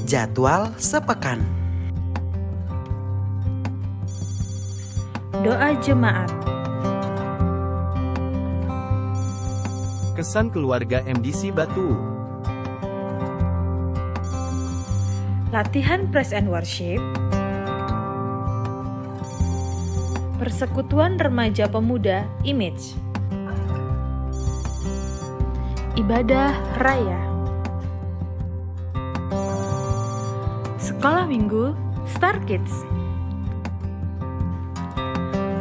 Jadwal sepekan. Doa jemaat. Kesan keluarga MDC Batu. Latihan Praise and Worship. Persekutuan Remaja Pemuda Image. Ibadah Raya. Sekolah Minggu Star Kids.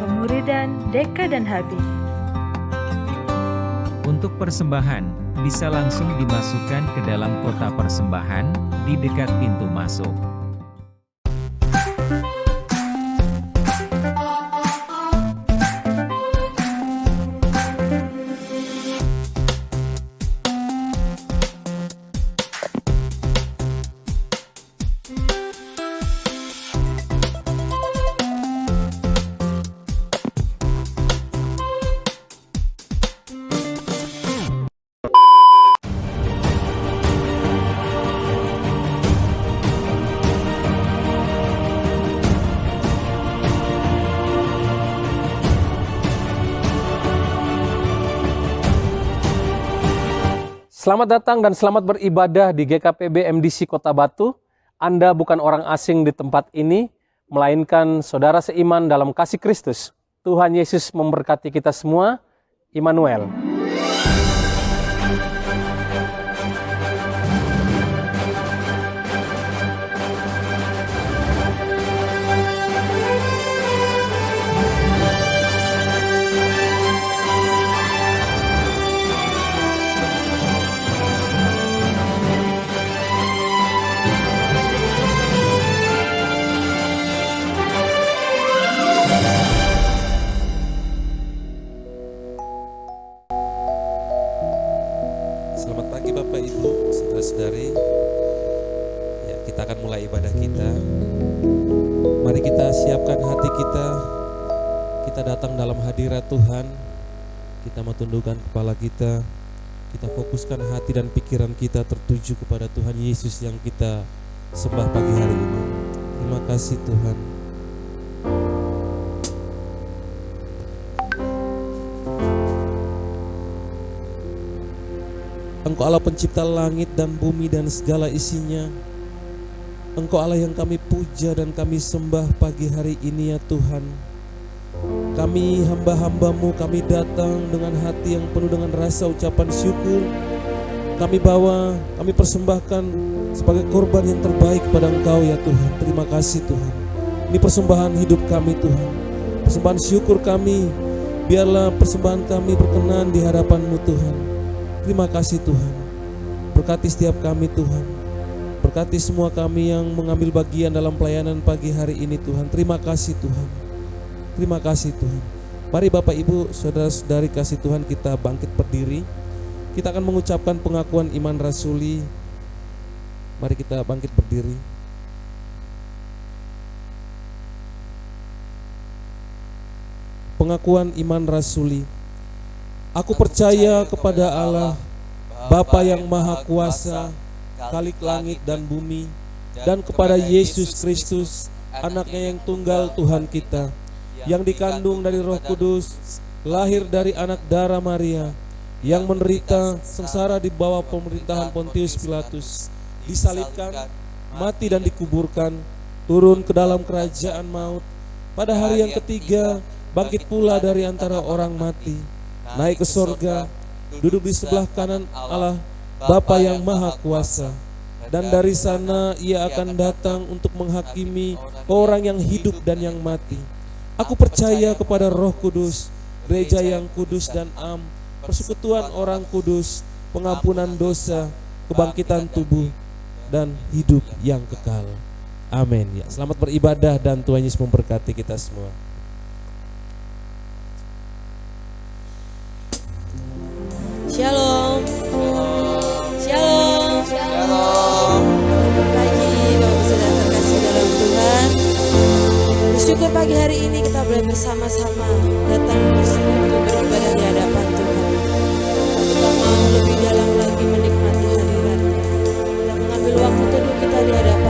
Pemuridan Deka dan Habi. Untuk persembahan, bisa langsung dimasukkan ke dalam kotak persembahan di dekat pintu masuk. Selamat datang dan selamat beribadah di GKPB MDC Kota Batu. Anda bukan orang asing di tempat ini, melainkan saudara seiman dalam kasih Kristus. Tuhan Yesus memberkati kita semua. Immanuel. Selamat pagi Bapak Ibu, saudara-saudari. Ya, kita akan mulai ibadah kita. Mari kita siapkan hati kita. Kita datang dalam hadirat Tuhan. Kita mau tundukkan kepala kita. Kita fokuskan hati dan pikiran kita tertuju kepada Tuhan Yesus yang kita sembah pagi hari ini. Terima kasih Tuhan. Engkau Allah pencipta langit dan bumi dan segala isinya. Engkau Allah yang kami puja dan kami sembah pagi hari ini ya Tuhan. Kami hamba-hambamu, kami datang dengan hati yang penuh dengan rasa ucapan syukur. Kami bawa, kami persembahkan sebagai korban yang terbaik kepada Engkau ya Tuhan. Terima kasih Tuhan. Ini persembahan hidup kami Tuhan. Persembahan syukur kami. Biarlah persembahan kami berkenan di hadapan-Mu Tuhan. Terima kasih Tuhan. Berkati setiap kami Tuhan. Berkati semua kami yang mengambil bagian dalam pelayanan pagi hari ini Tuhan. Terima kasih Tuhan. Terima kasih Tuhan. Mari Bapak Ibu, saudara-saudari kasih Tuhan, kita bangkit berdiri. Kita akan mengucapkan pengakuan iman rasuli. Mari kita bangkit berdiri. Pengakuan iman rasuli. Aku percaya kepada Allah, Bapa yang Maha Kuasa, Khalik langit dan bumi, dan kepada Yesus Kristus, anaknya yang tunggal Tuhan kita, yang dikandung dari Roh Kudus, lahir dari anak darah Maria, yang menderita sengsara di bawah pemerintahan Pontius Pilatus, disalibkan, mati dan dikuburkan, turun ke dalam kerajaan maut, pada hari yang ketiga bangkit pula dari antara orang mati, naik ke sorga, duduk di sebelah kanan Allah Bapa yang Maha Kuasa, dan dari sana ia akan datang untuk menghakimi orang yang hidup dan yang mati. Aku percaya kepada Roh Kudus, gereja yang kudus dan am, persekutuan orang kudus, pengampunan dosa, kebangkitan tubuh, dan hidup yang kekal. Amin. Ya, selamat beribadah dan Tuhan Yesus memberkati kita semua. Shalom. Shalom. Shalom. Selamat pagi Bapak Saudara terkasih dalam Tuhan. Bersyukur pagi hari ini kita boleh bersama-sama datang bersekutu beribadah di hadapan Tuhan. Kita mau lebih dalam lagi menikmati hadirat-Nya. Kita mengambil waktu teduh kita di hadapan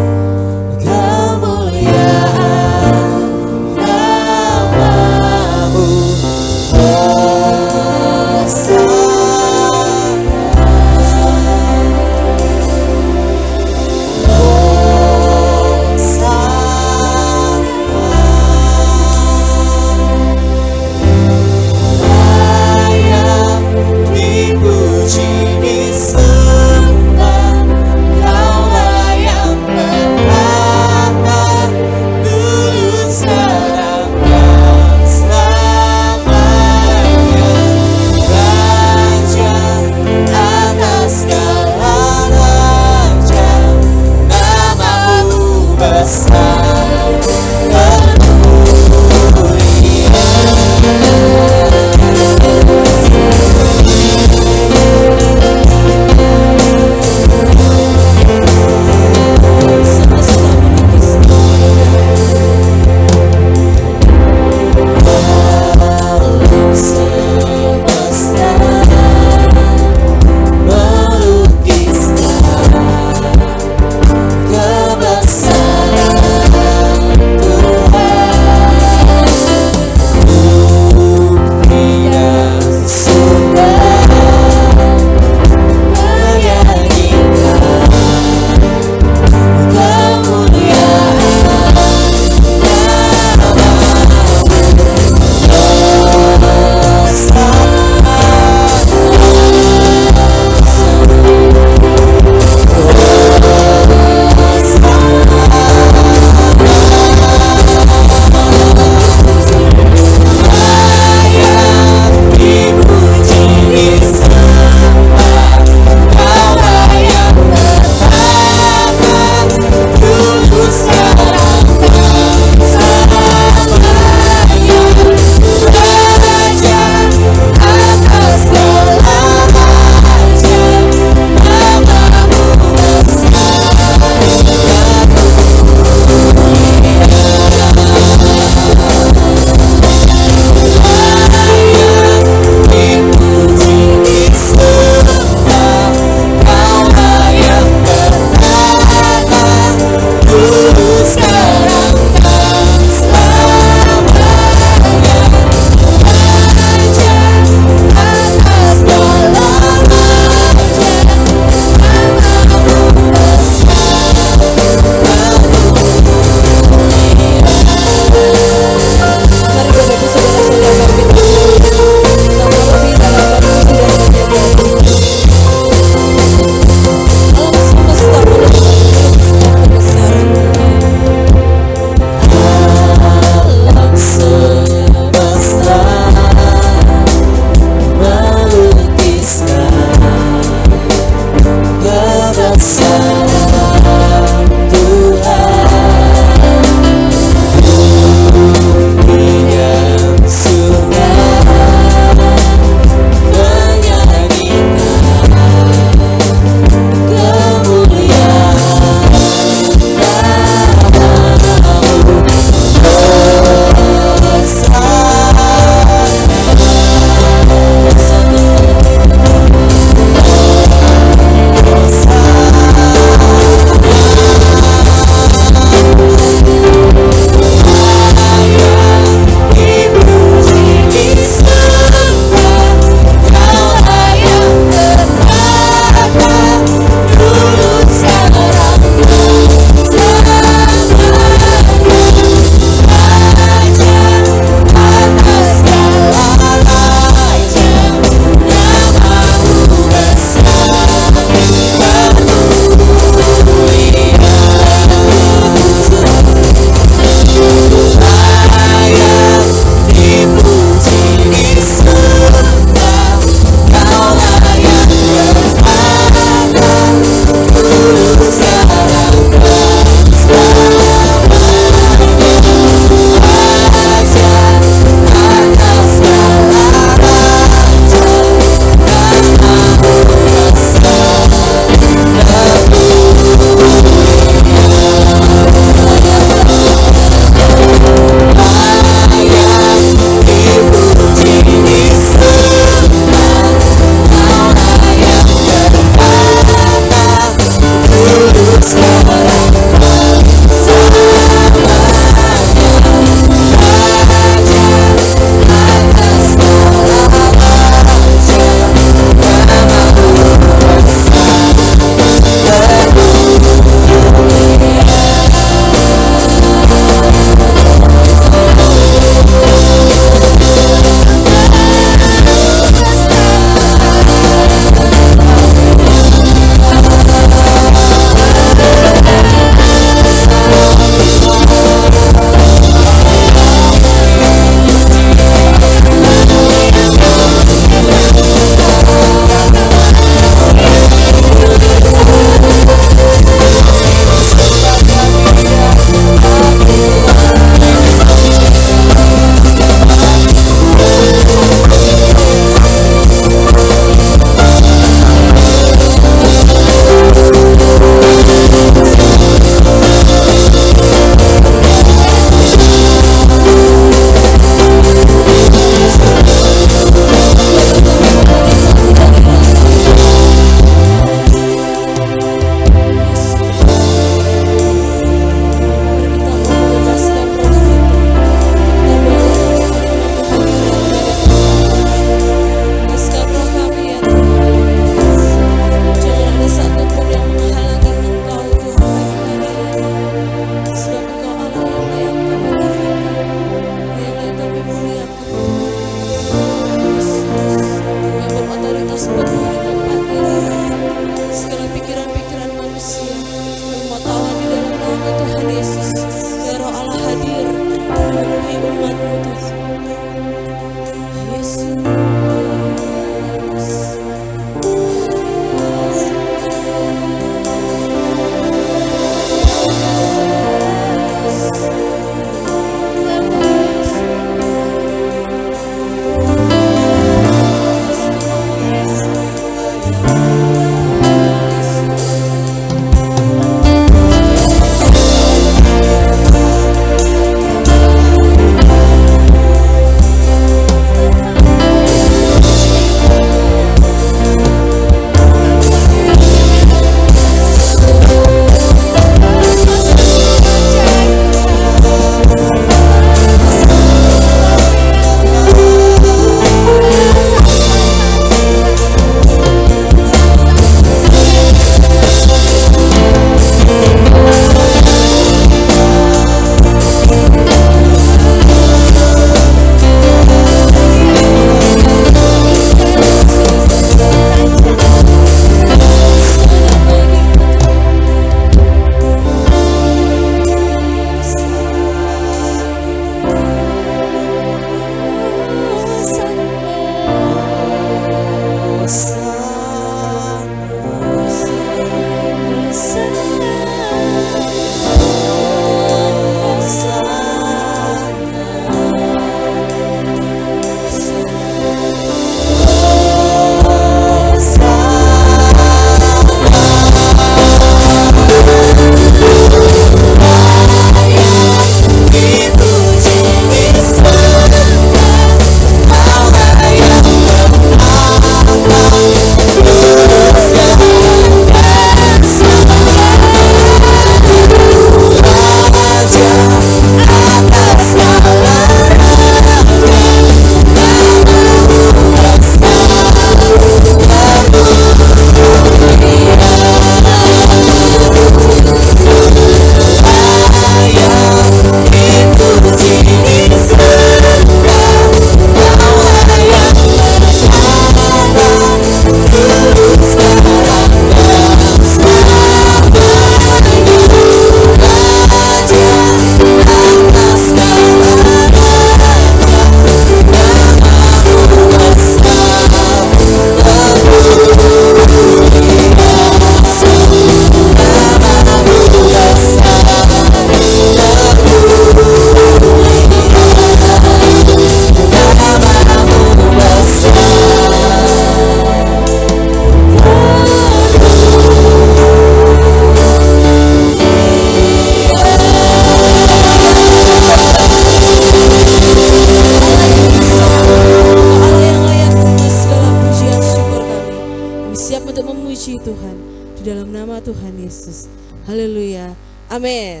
nama Tuhan Yesus. Haleluya. Amin.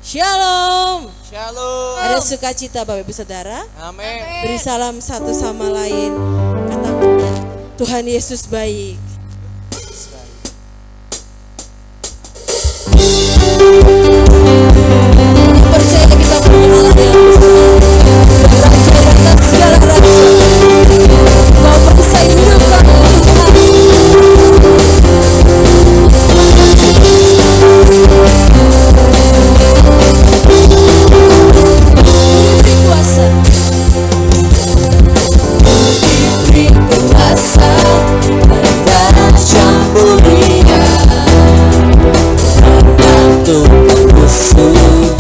Shalom. Shalom. Ada sukacita Bapak Ibu Saudara. Amin. Beri salam satu sama lain. Katakan Tuhan Yesus baik. Percaya kita punya Allah yang raja di atas segala raja. Kau perisai hidup kami Tuhan. Diberi kuasa. Diberi kuasa dan campuria. Tergantung musuh.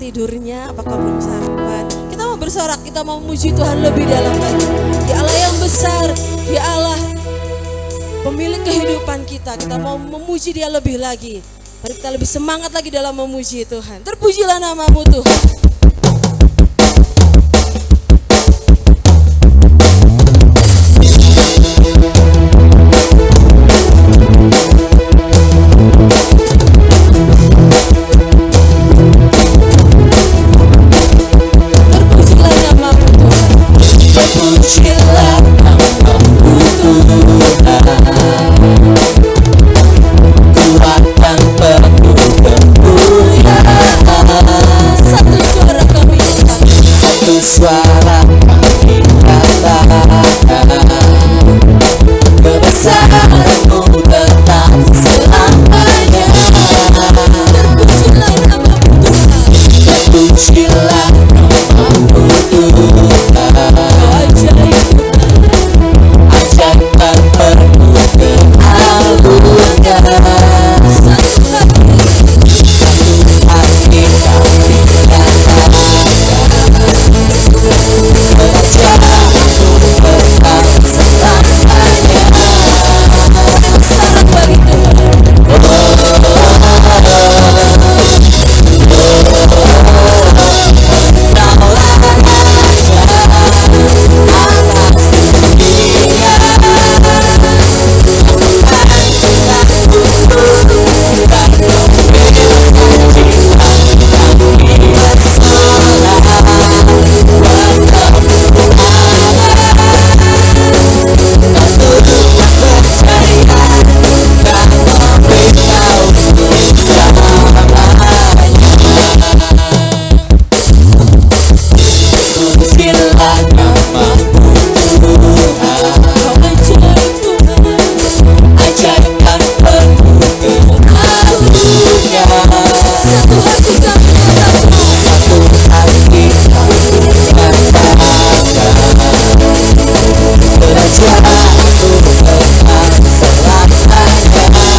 tidurnya, apakah belum sarapan? Kita mau bersorak, kita mau memuji Tuhan lebih dalam lagi. Ya Allah yang besar, ya Allah pemilik kehidupan kita mau memuji Dia lebih lagi. Mari kita lebih semangat lagi dalam memuji Tuhan. Terpujilah nama-Mu Tuhan. Suara kami katakan kebesaran-Mu tetap selamanya. Terpujilah nama-Mu Tuhan. Pujilah namamu Tuhan, ajaib dan penuh keagungan. Satu hati kami datang,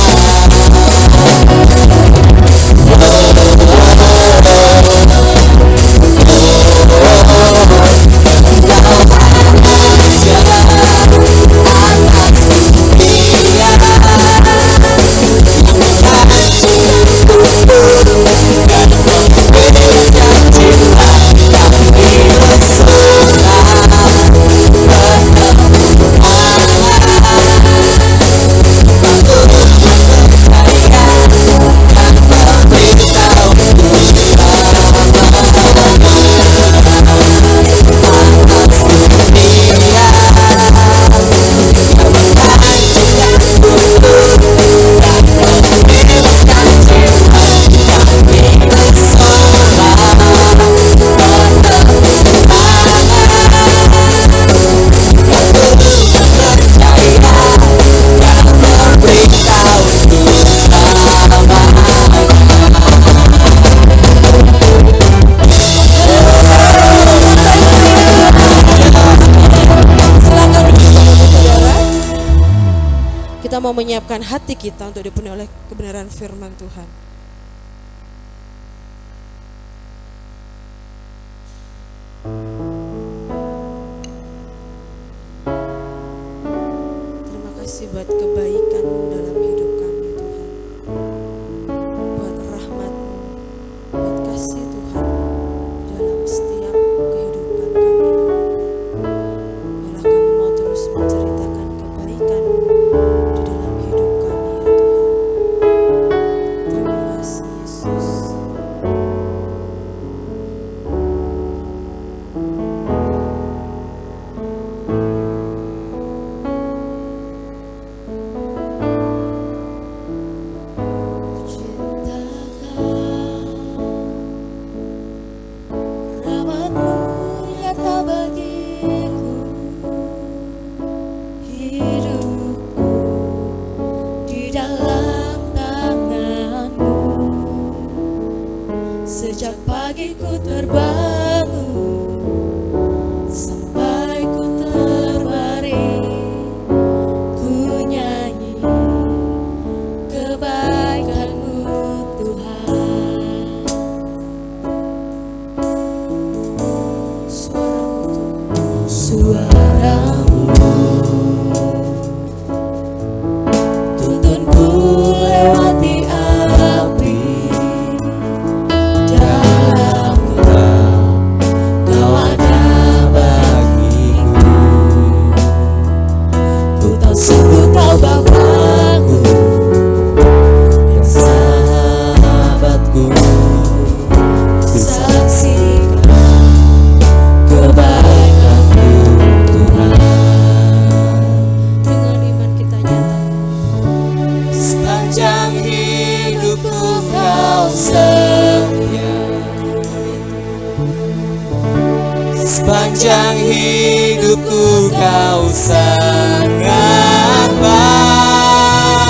mau menyiapkan hati kita untuk dipenuhi oleh kebenaran firman Tuhan. Terima kasih buat kebaikan-Mu dalam hidup kami Tuhan, buat rahmat-Mu, buat kasih Tuhan dalam setiap kehidupan kami. Biarlah kami mau terus menceritakan kebaikan-Mu di dalam hidup kami ya Tuhan. Terima kasih Yesus. Sejak pagi ku terbangun sampai ku terbaring, ku nyanyi kebaikan-Mu Tuhan. Suara-Mu tuntunku lewati api. Sungguh Kau Bapa-Ku yang sahabat-Ku, saksikan kebaikan-Mu Tuhan. Dengan iman kita nyatakan, sepanjang hidupku Kau setia, sepanjang hidupku Kau sangat baik.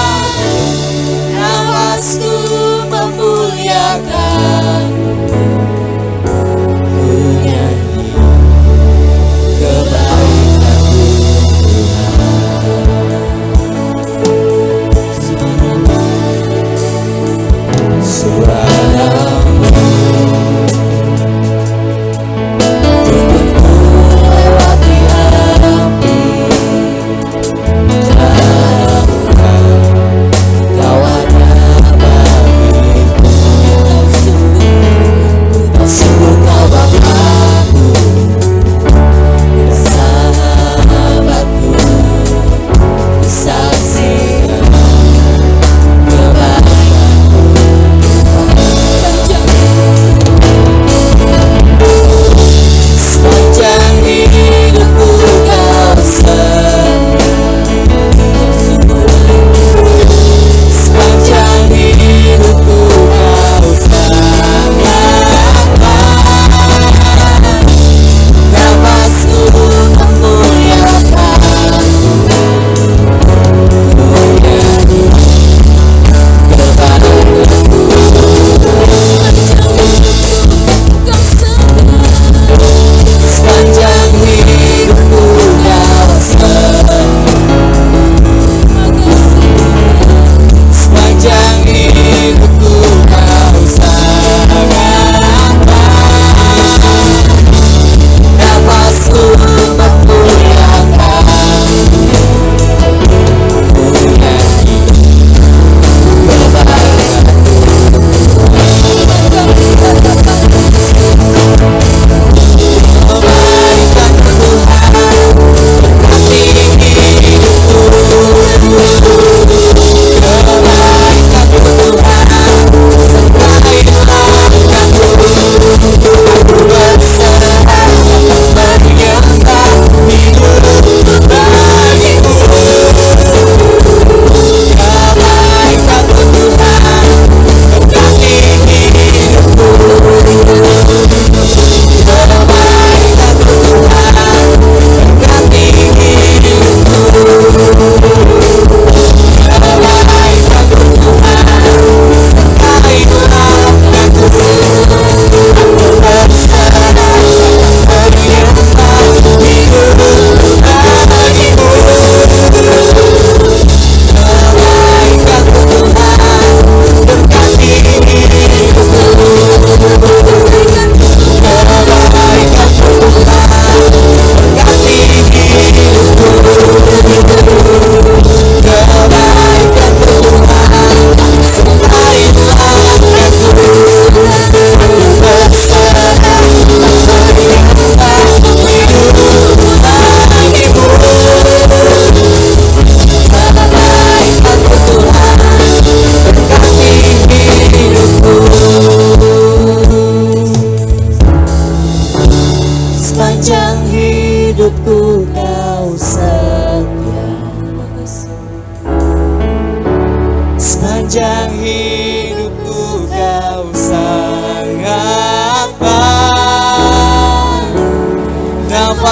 Nafasku memuliakan,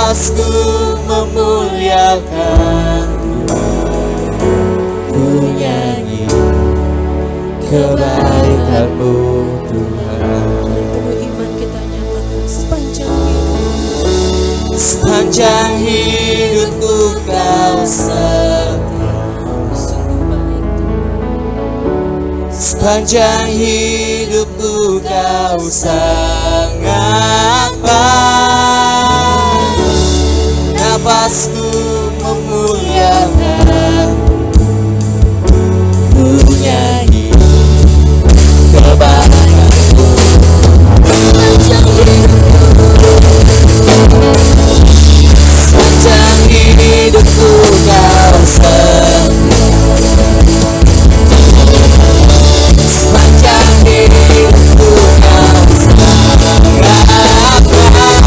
napasku memuliakan ku nyanyi kebaikan-Mu Tuhan. Penuh iman kita nyatakan sepanjang hidupku Kau setia. sungguh baik Sepanjang hidupku Kau sangat baik. Napasku memuliakan ku nyanyi kebaikan-Mu. Sepanjang hidupku Kau setia. Sepanjang hidupku Kau sangat baik.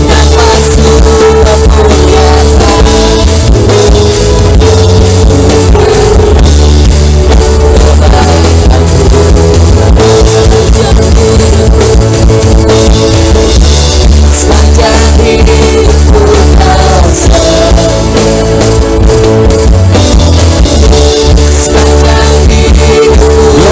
Napasku sepanjang hidupku Kau setia.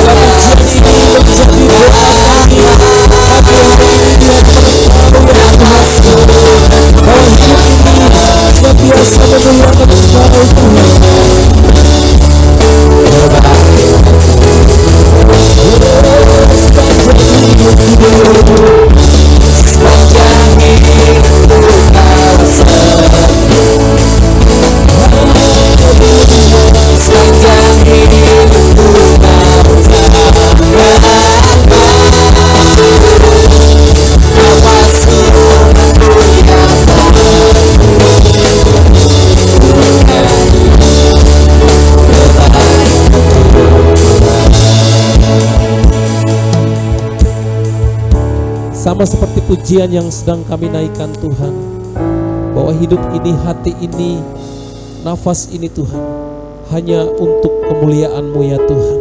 Sepanjang Sama seperti pujian yang sedang kami naikkan Tuhan, bahwa hidup ini, hati ini, nafas ini Tuhan, hanya untuk kemuliaan-Mu ya Tuhan.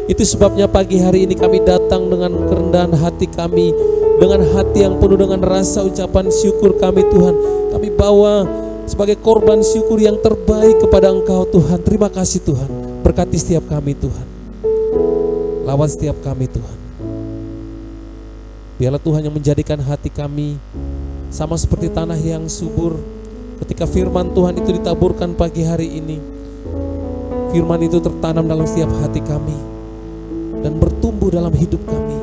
Itu sebabnya pagi hari ini kami datang dengan kerendahan hati kami, dengan hati yang penuh dengan rasa ucapan syukur kami Tuhan. Kami bawa sebagai korban syukur yang terbaik kepada Engkau Tuhan. Terima kasih Tuhan, berkati setiap kami Tuhan, lawan setiap kami Tuhan. Biarlah Tuhan yang menjadikan hati kami sama seperti tanah yang subur. Ketika firman Tuhan itu ditaburkan pagi hari ini, firman itu tertanam dalam setiap hati kami dan bertumbuh dalam hidup kami,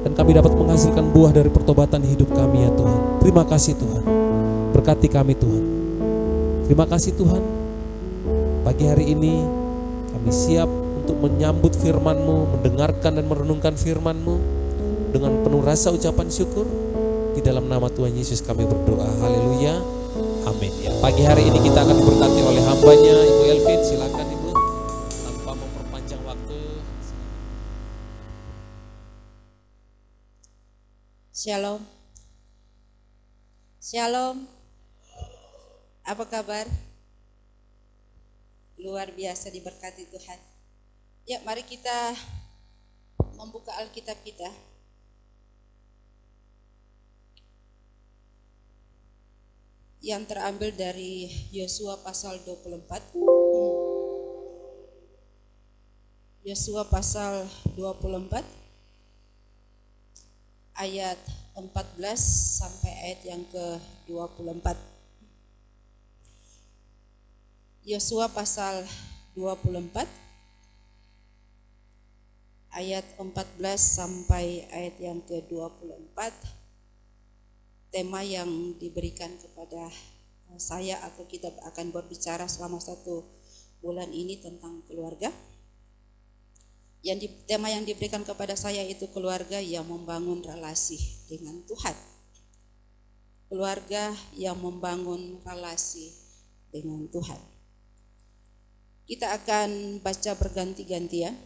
dan kami dapat menghasilkan buah dari pertobatan hidup kami ya Tuhan. Terima kasih Tuhan, berkati kami Tuhan. Terima kasih Tuhan, pagi hari ini kami siap untuk menyambut firman-Mu, mendengarkan dan merenungkan firman-Mu dengan penuh rasa ucapan syukur. Di dalam nama Tuhan Yesus kami berdoa, haleluya, amin ya. Pagi hari ini kita akan diberkati oleh hambanya Ibu Elvin. Silakan Ibu, tanpa memperpanjang waktu. Shalom. Shalom. Apa kabar? Luar biasa diberkati Tuhan. Ya, mari kita membuka Alkitab kita. Yang terambil dari Yosua pasal 24. Yosua pasal 24 ayat 14 sampai ayat yang ke-24. Yosua pasal 24 ayat 14 sampai ayat yang ke-24. Tema yang diberikan kepada saya atau kita akan berbicara selama 1 bulan ini tentang keluarga. Tema yang diberikan kepada saya itu keluarga yang membangun relasi dengan Tuhan. Keluarga yang membangun relasi dengan Tuhan. Kita akan baca berganti-gantian.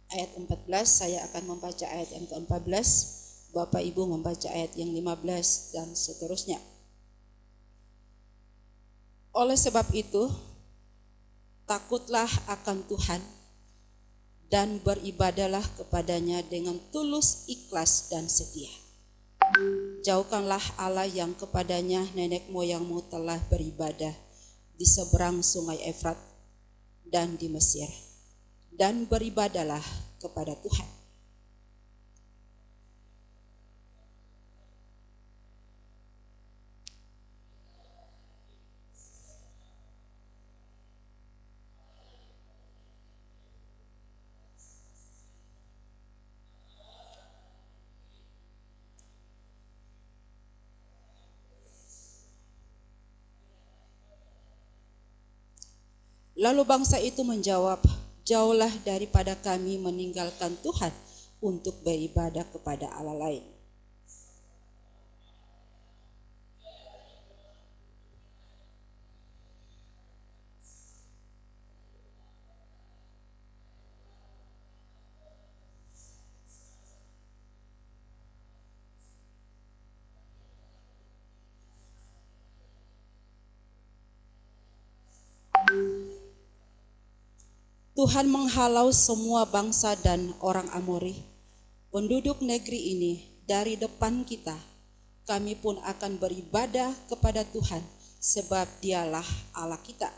Ayat 14 saya akan membaca ayat yang ke-14. Bapak Ibu membaca ayat yang 15 dan seterusnya. Oleh sebab itu, takutlah akan Tuhan dan beribadahlah kepadanya dengan tulus, ikhlas dan setia. Jauhkanlah Allah yang kepadanya nenek moyangmu telah beribadah di seberang sungai Efrat dan di Mesir, dan beribadahlah kepada Tuhan. Lalu bangsa itu menjawab, jauhlah daripada kami meninggalkan Tuhan untuk beribadah kepada Allah lain. Tuhan menghalau semua bangsa dan orang Amori, penduduk negeri ini dari depan kita. Kami pun akan beribadah kepada Tuhan, sebab Dialah Allah kita.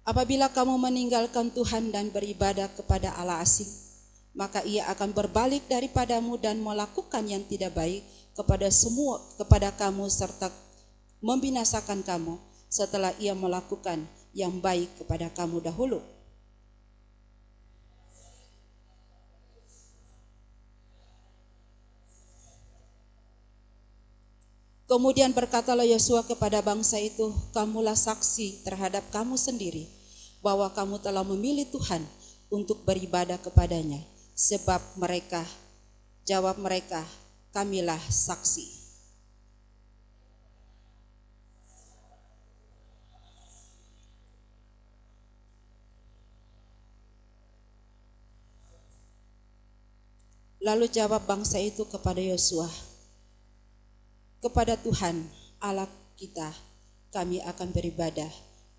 Apabila kamu meninggalkan Tuhan dan beribadah kepada Allah asing, maka Ia akan berbalik daripadamu dan melakukan yang tidak baik kepada kamu serta membinasakan kamu setelah Ia melakukan yang baik kepada kamu dahulu. Kemudian berkatalah Yosua kepada bangsa itu, kamulah saksi terhadap kamu sendiri bahwa kamu telah memilih Tuhan untuk beribadah kepadanya. Sebab jawab mereka, kamilah saksi. Lalu jawab bangsa itu kepada Yosua, kepada Tuhan Allah kita kami akan beribadah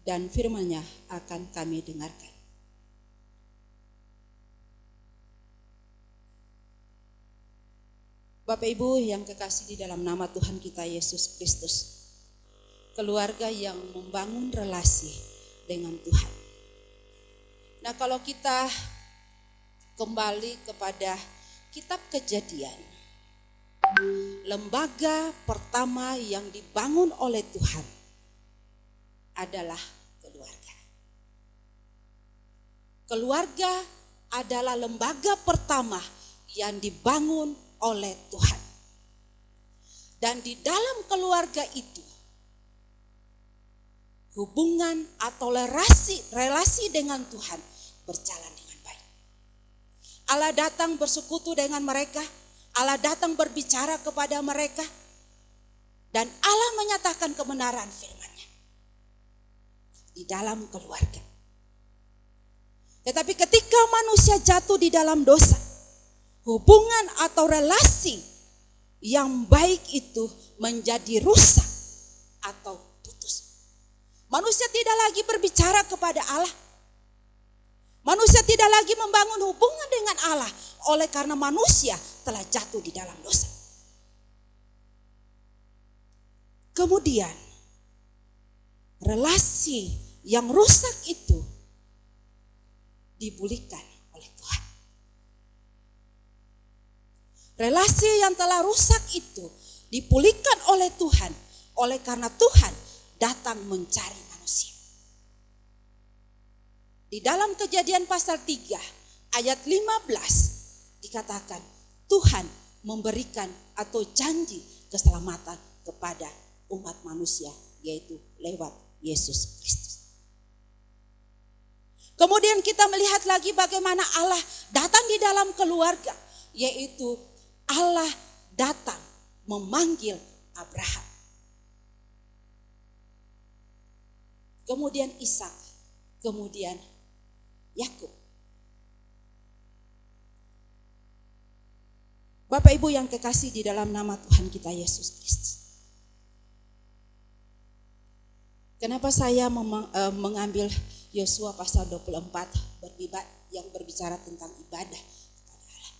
dan firman-Nya akan kami dengarkan. Bapak Ibu yang kekasih di dalam nama Tuhan kita Yesus Kristus, keluarga yang membangun relasi dengan Tuhan. Nah, kalau kita kembali kepada kitab Kejadian, lembaga pertama yang dibangun oleh Tuhan adalah keluarga. Keluarga adalah lembaga pertama yang dibangun oleh Tuhan. Dan di dalam keluarga itu, hubungan atau relasi dengan Tuhan berjalan dengan baik. Allah datang bersekutu dengan mereka, Allah datang berbicara kepada mereka, dan Allah menyatakan kebenaran firman-Nya di dalam keluarga. Tetapi ketika manusia jatuh di dalam dosa, hubungan atau relasi yang baik itu menjadi rusak atau putus. Manusia tidak lagi berbicara kepada Allah. Manusia tidak lagi membangun hubungan dengan Allah oleh karena manusia telah jatuh di dalam dosa. Kemudian relasi yang rusak itu dipulihkan oleh Tuhan. Relasi yang telah rusak itu dipulihkan oleh Tuhan oleh karena Tuhan datang mencari manusia. Di dalam Kejadian pasal 3 ayat 15 dikatakan Tuhan memberikan atau janji keselamatan kepada umat manusia, yaitu lewat Yesus Kristus. Kemudian kita melihat lagi bagaimana Allah datang di dalam keluarga, yaitu Allah datang memanggil Abraham. Kemudian Ishak, kemudian Yakub. Bapak Ibu yang kekasih di dalam nama Tuhan kita Yesus Kristus. Kenapa saya mengambil Yosua pasal 24 yang berbicara tentang ibadah kepada Allah?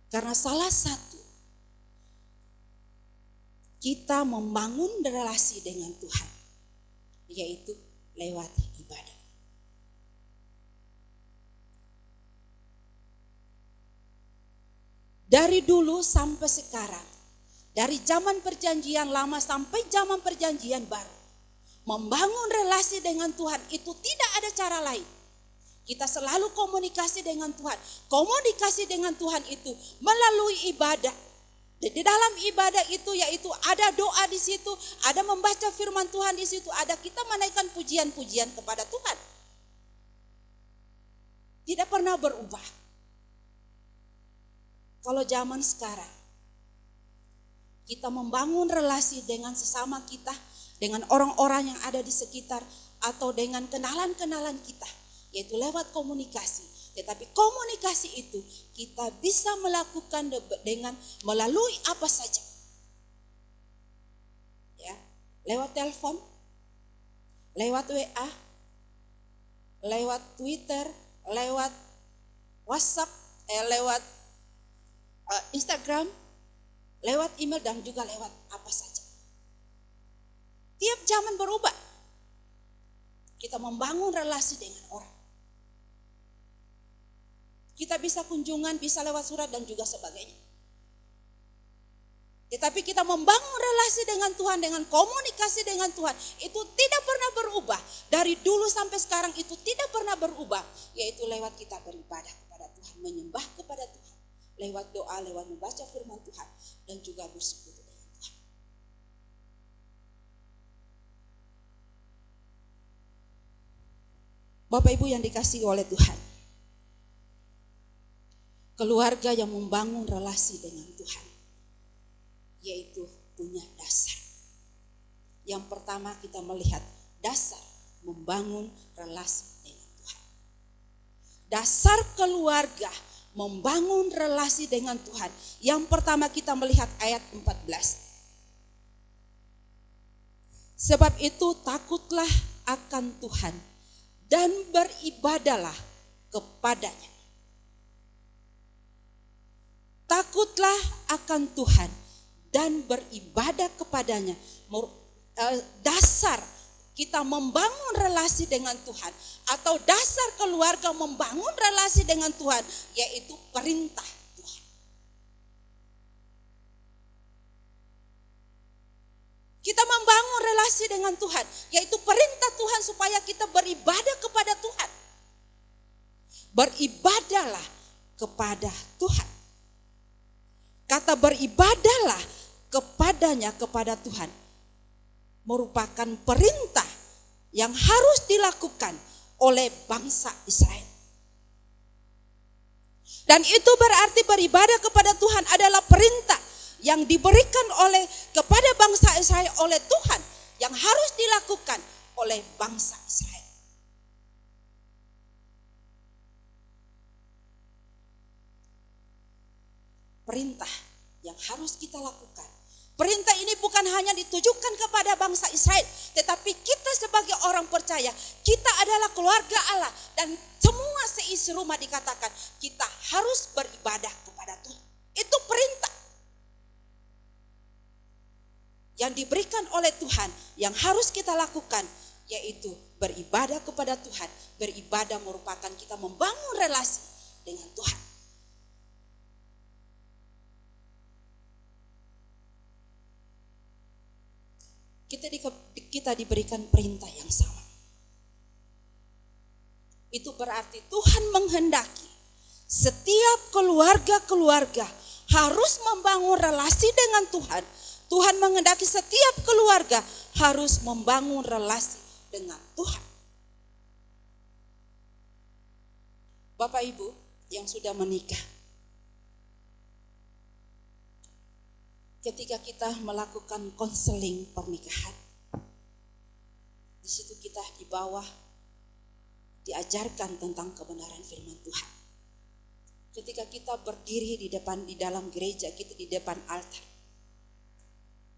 Karena salah satu kita membangun relasi dengan Tuhan, yaitu lewat ibadah. Dari dulu sampai sekarang, dari zaman perjanjian lama sampai zaman perjanjian baru, membangun relasi dengan Tuhan itu tidak ada cara lain. Kita selalu komunikasi dengan Tuhan. Komunikasi dengan Tuhan itu melalui ibadah. Di dalam ibadah itu yaitu ada doa di situ, ada membaca firman Tuhan di situ, ada kita menaikkan pujian-pujian kepada Tuhan. Tidak pernah berubah. Kalau zaman sekarang, kita membangun relasi dengan sesama kita, dengan orang-orang yang ada di sekitar, atau dengan kenalan-kenalan kita, yaitu lewat komunikasi. Tetapi komunikasi itu kita bisa melakukan dengan melalui apa saja. Ya, lewat telepon, lewat WA, lewat Twitter, lewat WhatsApp, lewat Instagram, lewat email, dan juga lewat apa saja. Tiap zaman berubah. Kita membangun relasi dengan orang. Kita bisa kunjungan, bisa lewat surat dan juga sebagainya. Tetapi kita membangun relasi dengan Tuhan, dengan komunikasi dengan Tuhan, itu tidak pernah berubah. Dari dulu sampai sekarang itu tidak pernah berubah. Yaitu lewat kita beribadah kepada Tuhan, menyembah kepada Tuhan. Lewat doa, lewat membaca firman Tuhan, dan juga bersekutu dengan Tuhan. Bapak Ibu yang dikasihi oleh Tuhan, keluarga yang membangun relasi dengan Tuhan, yaitu punya dasar. Yang pertama kita melihat dasar membangun relasi dengan Tuhan. Dasar keluarga membangun relasi dengan Tuhan. Yang pertama kita melihat ayat 14. Sebab itu takutlah akan Tuhan dan beribadalah kepadanya. Takutlah akan Tuhan dan beribadah kepadanya. Dasar kita membangun relasi dengan Tuhan, atau dasar keluarga membangun relasi dengan Tuhan, yaitu perintah Tuhan. Kita membangun relasi dengan Tuhan, yaitu perintah Tuhan supaya kita beribadah kepada Tuhan. Beribadahlah kepada Tuhan. Kata beribadahlah kepadanya, kepada Tuhan, merupakan perintah yang harus dilakukan oleh bangsa Israel. Dan itu berarti beribadah kepada Tuhan adalah perintah yang diberikan kepada bangsa Israel oleh Tuhan, yang harus dilakukan oleh bangsa Israel. Perintah yang harus kita lakukan. Perintah ini bukan hanya ditujukan kepada bangsa Israel, tetapi kita sebagai orang percaya, kita adalah keluarga Allah, dan semua seisi rumah dikatakan kita harus beribadah kepada Tuhan. Itu perintah yang diberikan oleh Tuhan yang harus kita lakukan, yaitu beribadah kepada Tuhan. Beribadah merupakan kita membangun relasi dengan Tuhan. Kita diberikan perintah yang sama. Itu berarti Tuhan menghendaki setiap keluarga-keluarga harus membangun relasi dengan Tuhan. Tuhan menghendaki setiap keluarga harus membangun relasi dengan Tuhan. Bapak Ibu yang sudah menikah, ketika kita melakukan konseling pernikahan, di situ kita di bawah diajarkan tentang kebenaran firman Tuhan. kita berdiri di dalam gereja kita, di depan altar,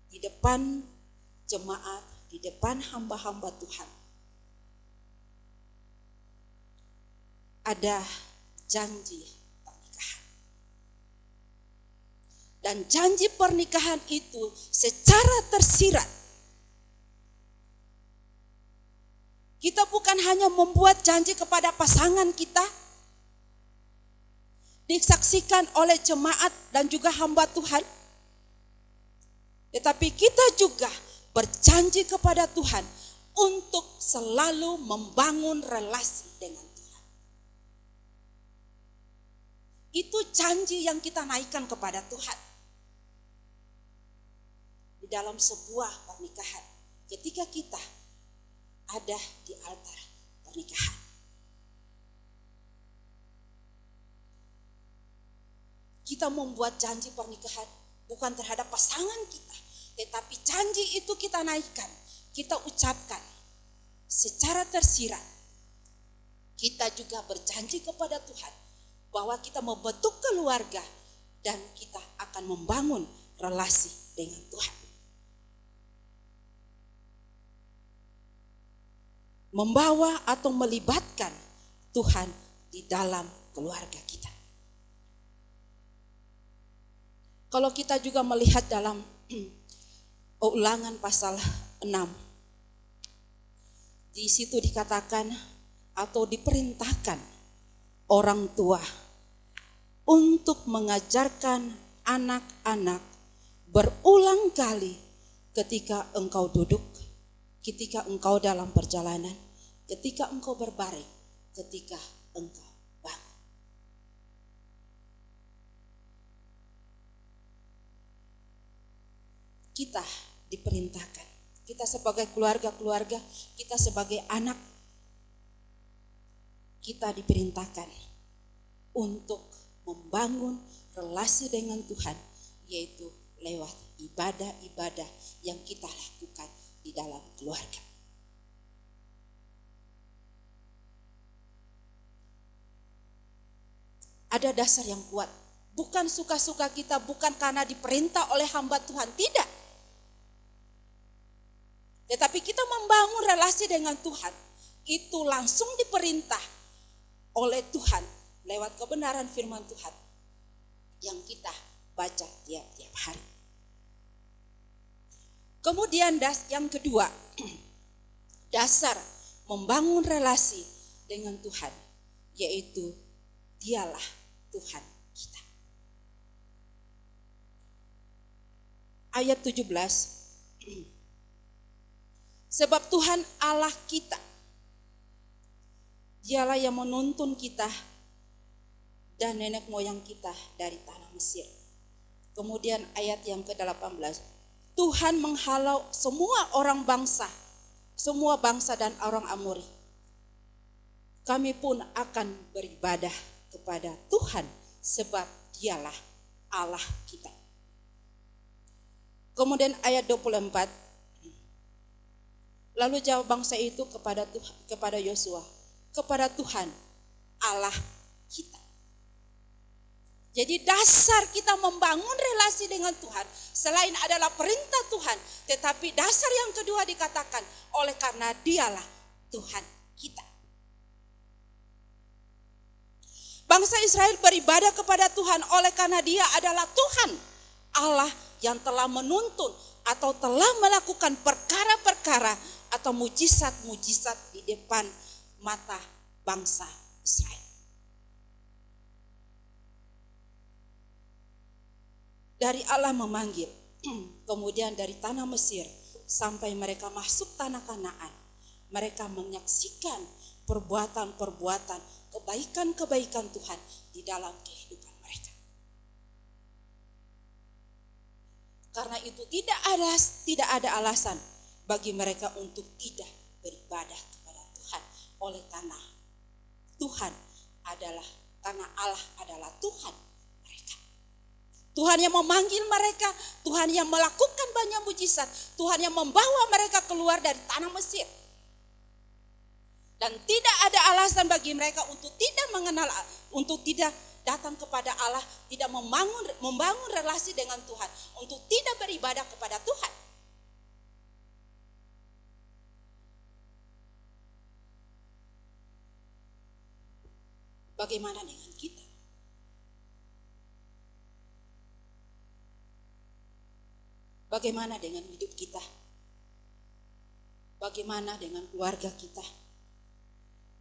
di depan jemaat, di depan hamba-hamba Tuhan, ada janji pernikahan. Dan janji pernikahan itu secara tersirat, kita bukan hanya membuat janji kepada pasangan kita, disaksikan oleh jemaat dan juga hamba Tuhan, tetapi kita juga berjanji kepada Tuhan untuk selalu membangun relasi dengan Tuhan. Itu janji yang kita naikkan kepada Tuhan di dalam sebuah pernikahan ketika kita ada di altar pernikahan. Kita membuat janji pernikahan bukan terhadap pasangan kita, tetapi janji itu kita naikkan, kita ucapkan secara tersirat. Kita juga berjanji kepada Tuhan bahwa kita membentuk keluarga dan kita akan membangun relasi dengan Tuhan. Membawa atau melibatkan Tuhan di dalam keluarga kita. Kalau kita juga melihat dalam Ulangan pasal 6, di situ dikatakan atau diperintahkan orang tua untuk mengajarkan anak-anak berulang kali ketika engkau duduk, ketika engkau dalam perjalanan, ketika engkau berbaring, ketika engkau bangun. Kita diperintahkan, kita sebagai keluarga-keluarga, kita sebagai anak, kita diperintahkan untuk membangun relasi dengan Tuhan, yaitu lewat ibadah-ibadah yang kita lakukan di dalam keluarga. Ada dasar yang kuat, bukan suka-suka kita, bukan karena diperintah oleh hamba Tuhan, tidak. Tetapi kita membangun relasi dengan Tuhan, itu langsung diperintah oleh Tuhan lewat kebenaran firman Tuhan yang kita baca tiap-tiap hari. Kemudian yang kedua, dasar membangun relasi dengan Tuhan, yaitu Dialah Tuhan kita. Ayat 17, sebab Tuhan Allah kita, Dialah yang menuntun kita dan nenek moyang kita dari tanah Mesir. Kemudian ayat yang ke-18, Tuhan menghalau semua orang bangsa, semua bangsa dan orang Amori. Kami pun akan beribadah kepada Tuhan sebab Dialah Allah kita. Kemudian ayat 24, lalu jawab bangsa itu kepada Yosua, kepada Tuhan Allah kita. Jadi dasar kita membangun relasi dengan Tuhan selain adalah perintah Tuhan, tetapi dasar yang kedua dikatakan oleh karena Dialah Tuhan kita. Bangsa Israel beribadah kepada Tuhan oleh karena Dia adalah Tuhan Allah yang telah menuntun atau telah melakukan perkara-perkara atau mujizat-mujizat di depan mata bangsa Israel. Dari Allah memanggil, kemudian dari tanah Mesir sampai mereka masuk tanah Kanaan, mereka menyaksikan perbuatan-perbuatan, kebaikan-kebaikan Tuhan di dalam kehidupan mereka. Karena itu tidak ada alasan bagi mereka untuk tidak beribadah kepada Tuhan, oleh karena Tuhan adalah, karena Allah adalah Tuhan mereka. Tuhan yang memanggil mereka, Tuhan yang melakukan banyak mujizat, Tuhan yang membawa mereka keluar dari tanah Mesir. Dan tidak ada alasan bagi mereka untuk tidak mengenal, untuk tidak datang kepada Allah, tidak membangun relasi dengan Tuhan, untuk tidak beribadah kepada Tuhan. Bagaimana dengan kita? Bagaimana dengan hidup kita? Bagaimana dengan keluarga kita?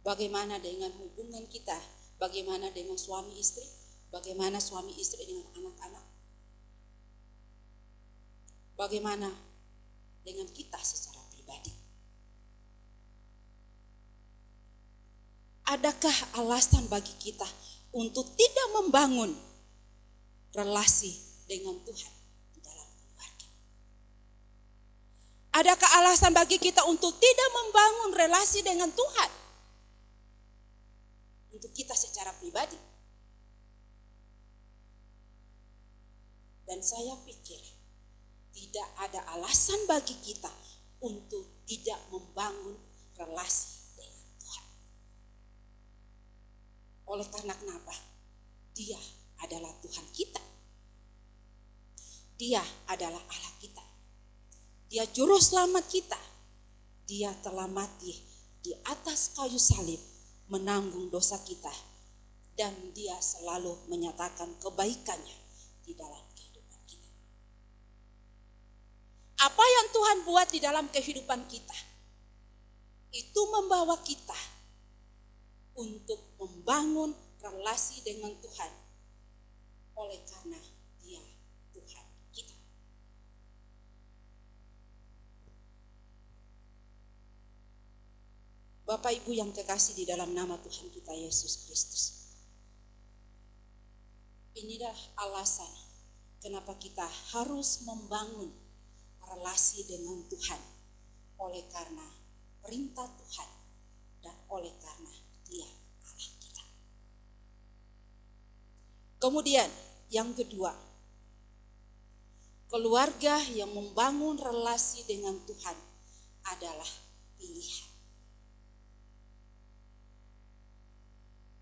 Bagaimana dengan hubungan kita? Bagaimana dengan suami istri? Bagaimana suami istri dengan anak-anak? Bagaimana dengan kita secara pribadi? Adakah alasan bagi kita untuk tidak membangun relasi dengan Tuhan di dalam keluarga? Adakah alasan bagi kita untuk tidak membangun relasi dengan Tuhan untuk kita secara pribadi? Dan saya pikir tidak ada alasan bagi kita untuk tidak membangun relasi. Oleh karena kenapa? Dia adalah Tuhan kita. Dia adalah Allah kita. Dia juru selamat kita. Dia telah mati di atas kayu salib menanggung dosa kita. Dan dia selalu menyatakan kebaikannya di dalam kehidupan kita. Apa yang Tuhan buat di dalam kehidupan kita, itu membawa kita untuk membangun relasi dengan Tuhan. Oleh karena Dia Tuhan kita. Bapak Ibu yang kekasih di dalam nama Tuhan kita Yesus Kristus. Inilah alasan kenapa kita harus membangun relasi dengan Tuhan. Oleh karena perintah Tuhan dan oleh karena Dia Allah kita. Kemudian yang kedua, keluarga yang membangun relasi dengan Tuhan adalah pilihan.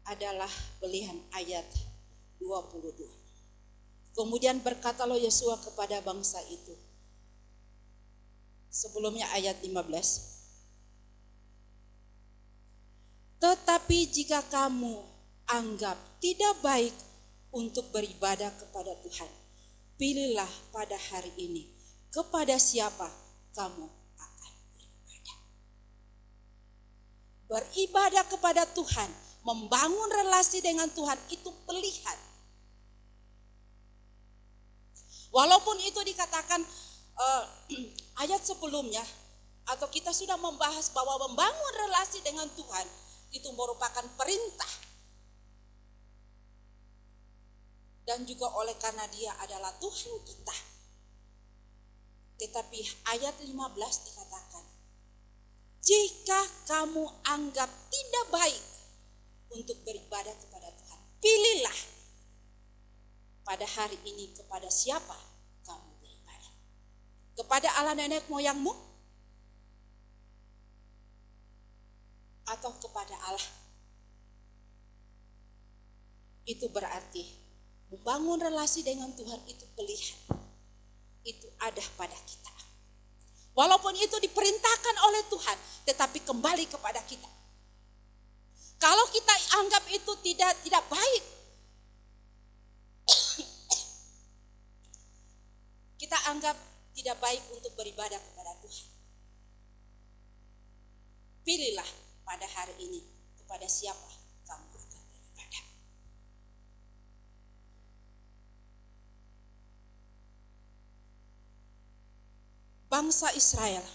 Adalah pilihan ayat 22. Kemudian berkatalah Yosua kepada bangsa itu. Sebelumnya ayat 15. Tetapi jika kamu anggap tidak baik untuk beribadah kepada Tuhan, pilihlah pada hari ini kepada siapa kamu akan beribadah. Beribadah kepada Tuhan, membangun relasi dengan Tuhan itu pilihan. Walaupun itu dikatakan ayat sebelumnya, atau kita sudah membahas bahwa membangun relasi dengan Tuhan itu merupakan perintah. Dan juga oleh karena Dia adalah Tuhan kita. Tetapi ayat 15 dikatakan, jika kamu anggap tidak baik untuk beribadah kepada Tuhan, pilihlah pada hari ini kepada siapa kamu beribadah. Kepada Allah nenek moyangmu? Atau kepada Allah? Itu berarti membangun relasi dengan Tuhan itu pilihan. Itu ada pada kita. Walaupun itu diperintahkan oleh Tuhan, tetapi kembali kepada kita. Kalau kita anggap itu tidak baik, kita anggap tidak baik untuk beribadah kepada Tuhan. Pilihlah pada hari ini kepada siapa kamu akan beribadah. Bangsa Israel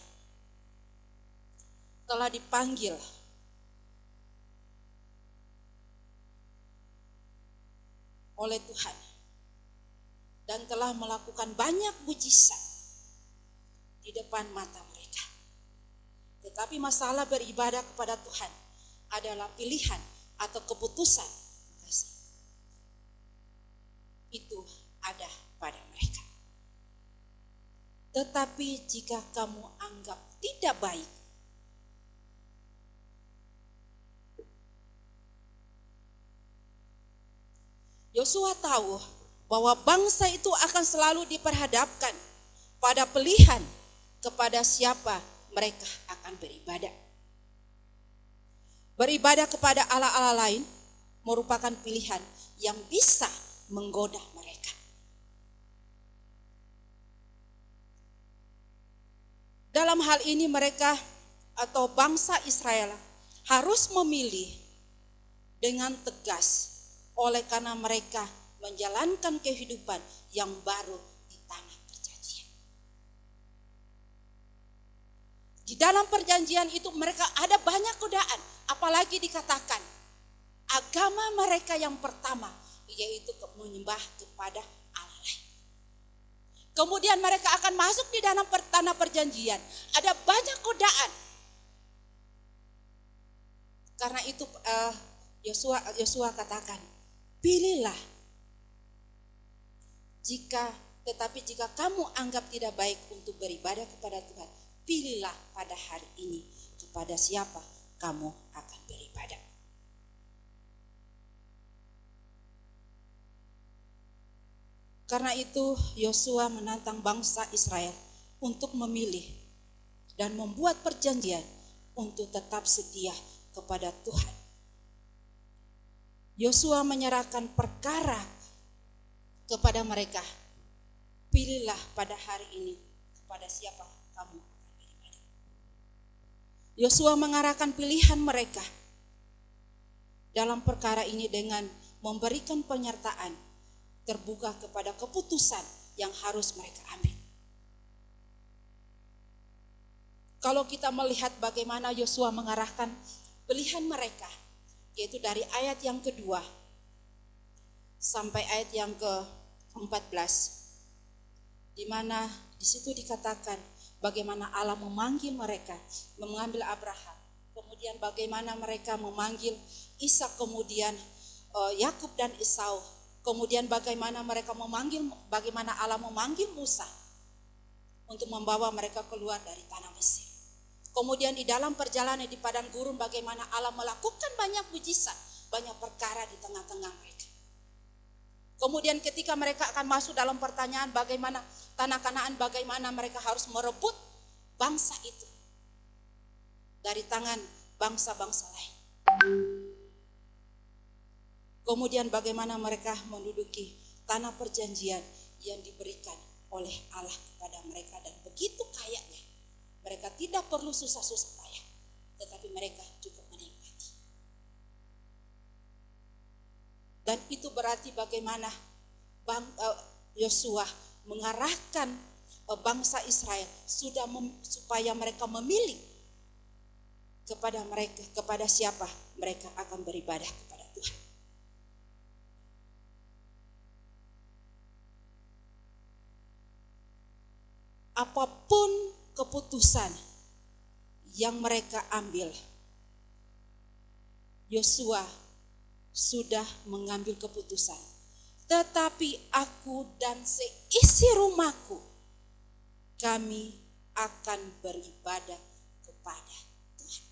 telah dipanggil oleh Tuhan dan telah melakukan banyak mujizat di depan mata mereka. Tetapi masalah beribadah kepada Tuhan adalah pilihan atau keputusan. Itu ada pada mereka. Tetapi jika kamu anggap tidak baik, Yosua tahu bahwa bangsa itu akan selalu diperhadapkan pada pilihan kepada siapa mereka akan beribadah. Beribadah kepada Allah-Allah lain merupakan pilihan yang bisa menggoda mereka. Dalam hal ini mereka atau bangsa Israel harus memilih dengan tegas oleh karena mereka menjalankan kehidupan yang baru di tanah perjanjian. Di dalam perjanjian itu mereka ada banyak godaan, apalagi dikatakan agama mereka yang pertama yaitu menyembah kepada Allah lain. Kemudian mereka akan masuk di dalam tanah perjanjian, ada banyak godaan. Karena itu Yosua katakan, pilihlah. Tetapi jika kamu anggap tidak baik untuk beribadah kepada Tuhan, pilihlah pada hari ini kepada siapa kamu akan beribadah. Karena itu Yosua menantang bangsa Israel untuk memilih dan membuat perjanjian untuk tetap setia kepada Tuhan. Yosua menyerahkan perkara kepada mereka. Pilihlah pada hari ini kepada siapa kamu akan beribadah. Yosua mengarahkan pilihan mereka dalam perkara ini dengan memberikan penyertaan terbuka kepada keputusan yang harus mereka ambil. Kalau kita melihat bagaimana Yosua mengarahkan pilihan mereka, yaitu dari ayat yang kedua sampai ayat yang ke-14, di mana di situ dikatakan bagaimana Allah memanggil mereka, mengambil Abraham, kemudian bagaimana mereka memanggil Ishak, kemudian Yakub dan Esau, kemudian bagaimana bagaimana Allah memanggil Musa untuk membawa mereka keluar dari tanah Mesir. Kemudian di dalam perjalanan di padang gurun bagaimana Allah melakukan banyak mujizat, banyak perkara di tengah-tengah mereka. Kemudian ketika mereka akan masuk dalam pertanyaan bagaimana tanah Kanaan, bagaimana mereka harus merebut bangsa itu dari tangan bangsa-bangsa lain. Kemudian bagaimana mereka menduduki tanah perjanjian yang diberikan oleh Allah kepada mereka, dan begitu kayanya. Mereka tidak perlu susah-susah payah, tetapi mereka cukup menikmati. Dan itu berarti bagaimana Yosua mengarahkan bangsa Israel supaya mereka memilih kepada siapa mereka akan beribadah kepada Tuhan. Apapun keputusan yang mereka ambil, Yosua sudah mengambil keputusan. Tetapi aku dan seisi rumahku, kami akan beribadah kepada Tuhan.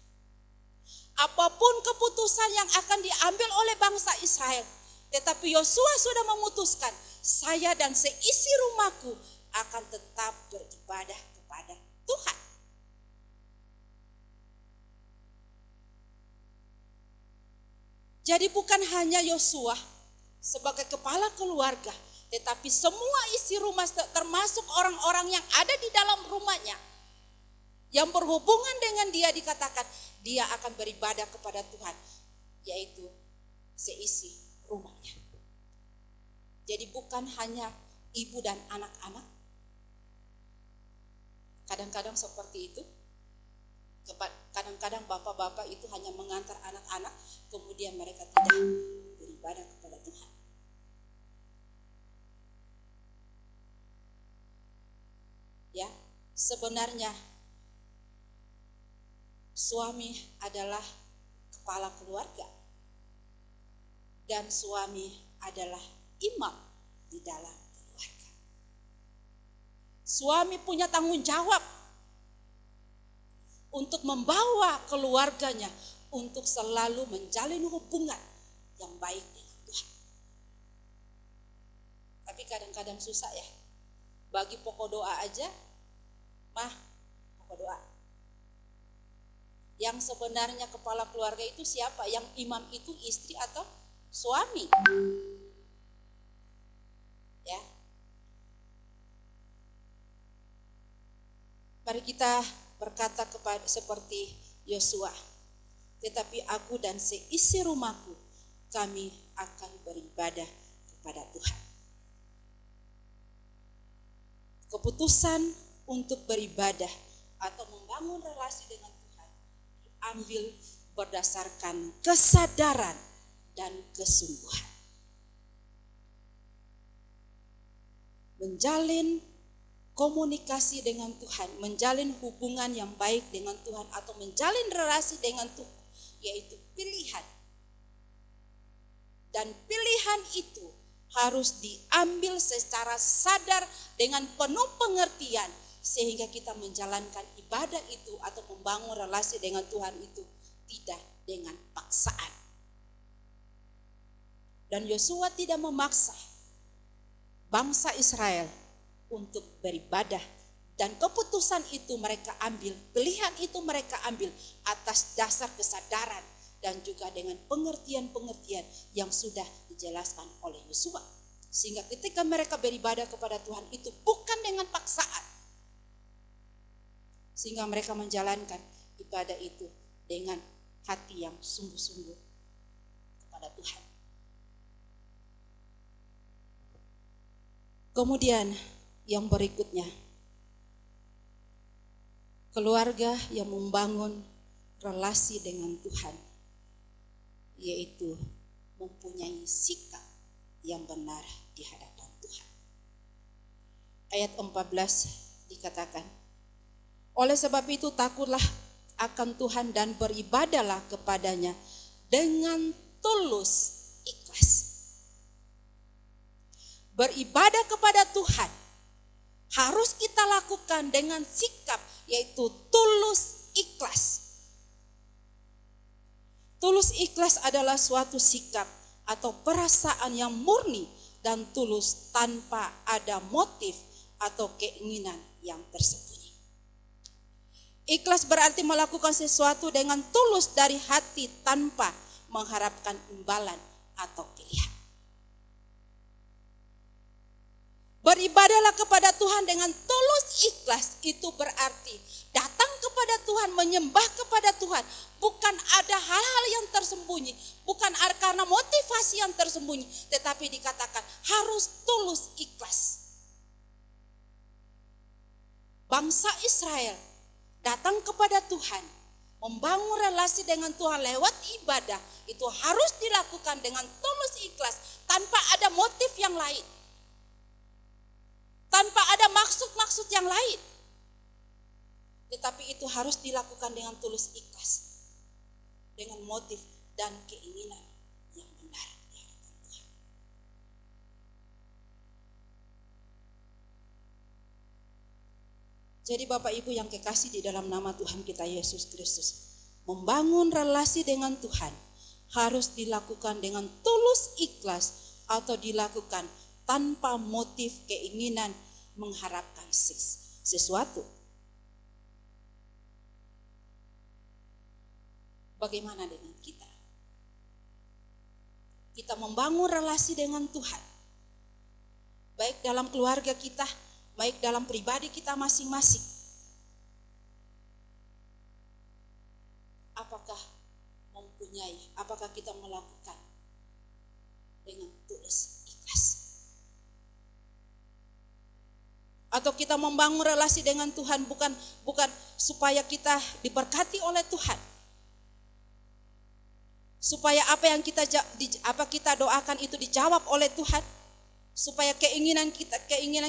Apapun keputusan yang akan diambil oleh bangsa Israel, tetapi Yosua sudah memutuskan, saya dan seisi rumahku akan tetap beribadah kepada Tuhan. Jadi bukan hanya Yosua sebagai kepala keluarga, tetapi semua isi rumah termasuk orang-orang yang ada di dalam rumahnya yang berhubungan dengan dia, dikatakan dia akan beribadah kepada Tuhan, yaitu seisi rumahnya. Jadi bukan hanya ibu dan anak-anak. Kadang-kadang seperti itu. Kadang-kadang bapak-bapak itu hanya mengantar anak-anak, kemudian mereka tidak beribadah kepada Tuhan. Ya, sebenarnya suami adalah kepala keluarga dan suami adalah imam di dalam keluarga. Suami punya tanggung jawab untuk membawa keluarganya untuk selalu menjalin hubungan yang baik dengan Tuhan. kadang-kadang susah ya. Bagi pokok doa aja, pokok doa. Yang sebenarnya kepala keluarga itu siapa? Yang imam itu istri atau suami? Ya. Mari kita berkata kepada seperti Yosua, tetapi aku dan seisi rumahku, kami akan beribadah kepada Tuhan. Keputusan untuk beribadah atau membangun relasi dengan Tuhan diambil berdasarkan kesadaran dan kesungguhan. Menjalin komunikasi dengan Tuhan, menjalin hubungan yang baik dengan Tuhan atau menjalin relasi dengan Tuhan, yaitu pilihan. Dan pilihan itu harus diambil secara sadar dengan penuh pengertian sehingga kita menjalankan ibadah itu atau membangun relasi dengan Tuhan itu tidak dengan paksaan. Dan Yosua tidak memaksa bangsa Israel untuk beribadah, dan keputusan itu mereka ambil, pilihan itu mereka ambil atas dasar kesadaran dan juga dengan pengertian-pengertian yang sudah dijelaskan oleh Yosua. Sehingga ketika mereka beribadah kepada Tuhan itu bukan dengan paksaan. Sehingga mereka menjalankan ibadah itu dengan hati yang sungguh-sungguh kepada Tuhan. Kemudian yang berikutnya, keluarga yang membangun relasi dengan Tuhan, yaitu mempunyai sikap yang benar di hadapan Tuhan. Ayat 14 dikatakan, oleh sebab itu takutlah akan Tuhan dan beribadahlah kepadanya dengan tulus ikhlas. Beribadah kepada Tuhan harus kita lakukan dengan sikap, yaitu tulus ikhlas. Tulus ikhlas adalah suatu sikap atau perasaan yang murni dan tulus tanpa ada motif atau keinginan yang tersembunyi. Ikhlas berarti melakukan sesuatu dengan tulus dari hati tanpa mengharapkan imbalan atau pilihan. Beribadahlah kepada Tuhan dengan tulus ikhlas, itu berarti datang kepada Tuhan, menyembah kepada Tuhan, bukan ada hal-hal yang tersembunyi, bukan karena motivasi yang tersembunyi, tetapi dikatakan harus tulus ikhlas. Bangsa Israel datang kepada Tuhan, membangun relasi dengan Tuhan lewat ibadah, itu harus dilakukan dengan tulus ikhlas, tanpa ada motif yang lain, tanpa ada maksud-maksud yang lain. Tetapi itu harus dilakukan dengan tulus ikhlas, dengan motif dan keinginan yang benar di hadapan Tuhan. Jadi Bapak Ibu yang kekasih di dalam nama Tuhan kita Yesus Kristus, membangun relasi dengan Tuhan harus dilakukan dengan tulus ikhlas atau dilakukan tanpa motif keinginan mengharapkan sesuatu. Bagaimana dengan kita? Kita membangun relasi dengan Tuhan, baik dalam keluarga kita, baik dalam pribadi kita masing-masing. Apakah kita melakukan dengan tulus ikhlas? Atau kita membangun relasi dengan Tuhan bukan supaya kita diberkati oleh Tuhan, supaya apa yang kita doakan itu dijawab oleh Tuhan, supaya keinginan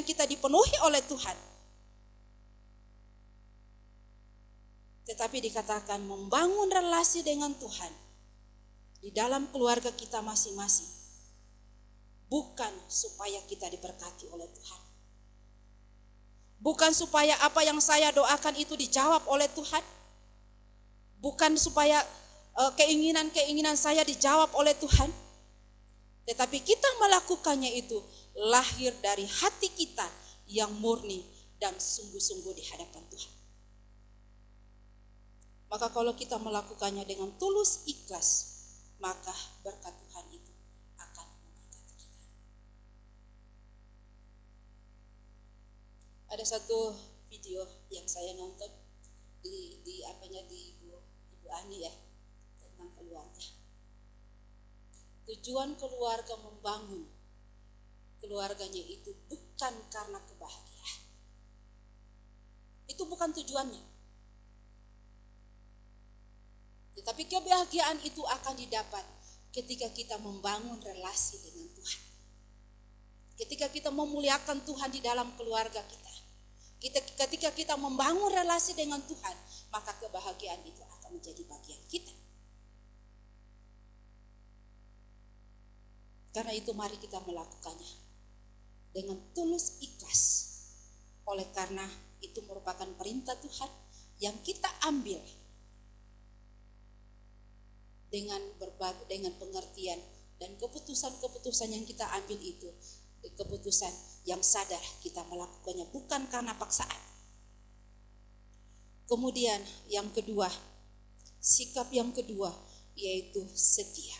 kita dipenuhi oleh Tuhan. Tetapi dikatakan membangun relasi dengan Tuhan di dalam keluarga kita masing-masing, bukan supaya kita diberkati oleh Tuhan, bukan supaya apa yang saya doakan itu dijawab oleh Tuhan, bukan supaya keinginan-keinginan saya dijawab oleh Tuhan, Tetapi kita melakukannya itu lahir dari hati kita yang murni dan sungguh-sungguh di hadapan Tuhan. Maka kalau kita melakukannya dengan tulus ikhlas, maka berkat Tuhan itu akan memberkati kita. Ada satu video yang saya nonton di Ibu Ani ya, tentang keluarga. Tujuan keluarga membangun keluarganya itu bukan karena kebahagiaan. Itu bukan tujuannya. Tetapi kebahagiaan itu akan didapat ketika kita membangun relasi dengan Tuhan. Ketika kita memuliakan Tuhan di dalam keluarga kita. Ketika kita membangun relasi dengan Tuhan, maka kebahagiaan itu akan menjadi bagian kita. Karena itu mari kita melakukannya dengan tulus ikhlas. Oleh karena itu merupakan perintah Tuhan yang kita ambil dengan pengertian dan keputusan-keputusan yang kita ambil itu keputusan yang sadar kita melakukannya bukan karena paksaan. Kemudian yang kedua, sikap yang kedua yaitu setia.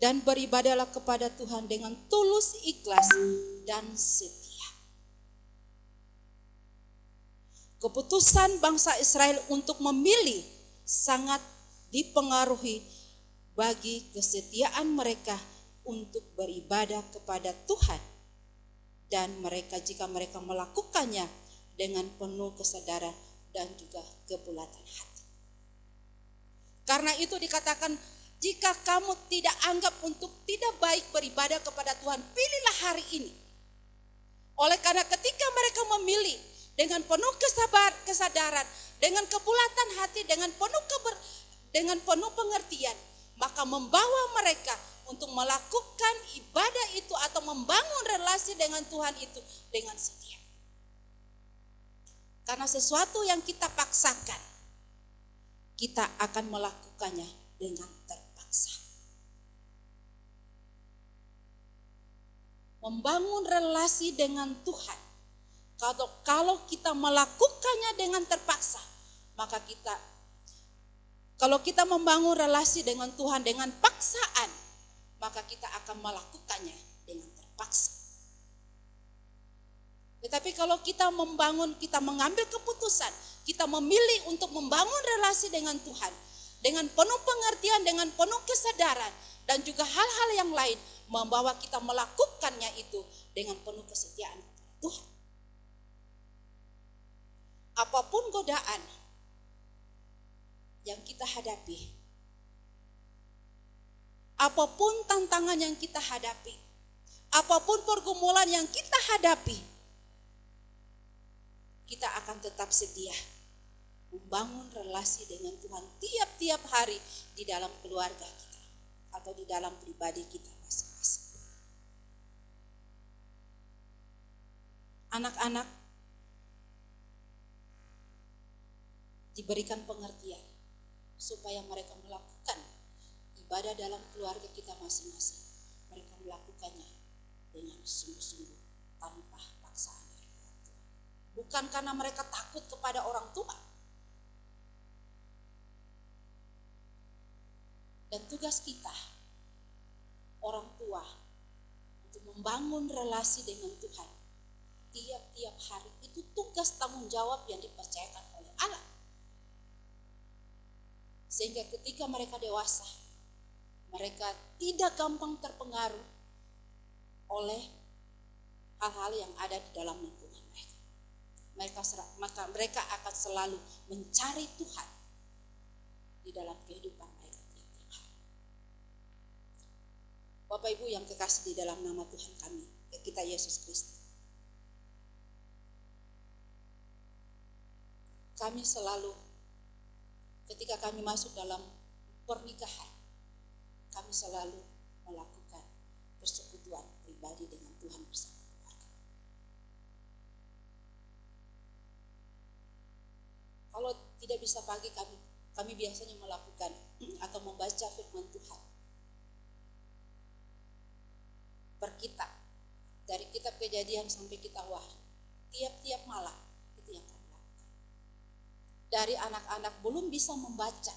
Dan beribadalah kepada Tuhan dengan tulus ikhlas dan setia. Keputusan bangsa Israel untuk memilih sangat dipengaruhi bagi kesetiaan mereka untuk beribadah kepada Tuhan. Dan mereka jika mereka melakukannya dengan penuh kesadaran dan juga kebulatan hati. Karena itu dikatakan, jika kamu tidak anggap untuk tidak baik beribadah kepada Tuhan, pilihlah hari ini. Oleh karena ketika mereka memilih dengan penuh kesadaran, dengan kebulatan hati, dengan penuh pengertian, maka membawa mereka untuk melakukan ibadah itu atau membangun relasi dengan Tuhan itu dengan setia. Karena sesuatu yang kita paksakan, kita akan melakukannya dengan terpaksa. Membangun relasi dengan Tuhan, kalau kita melakukannya dengan terpaksa, maka kalau kita membangun relasi dengan Tuhan dengan paksaan, maka kita akan melakukannya dengan terpaksa. Tetapi kalau kita mengambil keputusan, kita memilih untuk membangun relasi dengan Tuhan, dengan penuh pengertian, dengan penuh kesadaran, dan juga hal-hal yang lain, membawa kita melakukannya itu dengan penuh kesetiaan kepada Tuhan. Apapun godaan yang kita hadapi, apapun tantangan yang kita hadapi, apapun pergumulan yang kita hadapi, kita akan tetap setia membangun relasi dengan Tuhan tiap-tiap hari di dalam keluarga kita atau di dalam pribadi kita masing-masing. Anak-anak diberikan pengertian supaya mereka melakukan ibadah dalam keluarga kita masing-masing. Mereka melakukannya dengan sungguh-sungguh tanpa paksaan dari orang tua. Bukan karena mereka takut kepada orang tua. Dan tugas kita, orang tua, untuk membangun relasi dengan Tuhan tiap-tiap hari, itu tugas tanggung jawab yang dipercayakan oleh Allah. Sehingga ketika mereka dewasa, mereka tidak gampang terpengaruh oleh hal-hal yang ada di dalam lingkungan mereka. Maka mereka akan selalu mencari Tuhan di dalam kehidupan mereka tiap-tiap hari. Bapak Ibu yang kekasih di dalam nama Tuhan kami, kita Yesus Kristus. Kami selalu, ketika kami masuk dalam pernikahan, kami selalu melakukan persekutuan pribadi dengan Tuhan bersama keluarga. Kalau tidak bisa pagi, kami biasanya melakukan atau membaca firman Tuhan kejadian sampai kita wah, tiap-tiap malam itu yang kami lakukan. Dari anak-anak belum bisa membaca,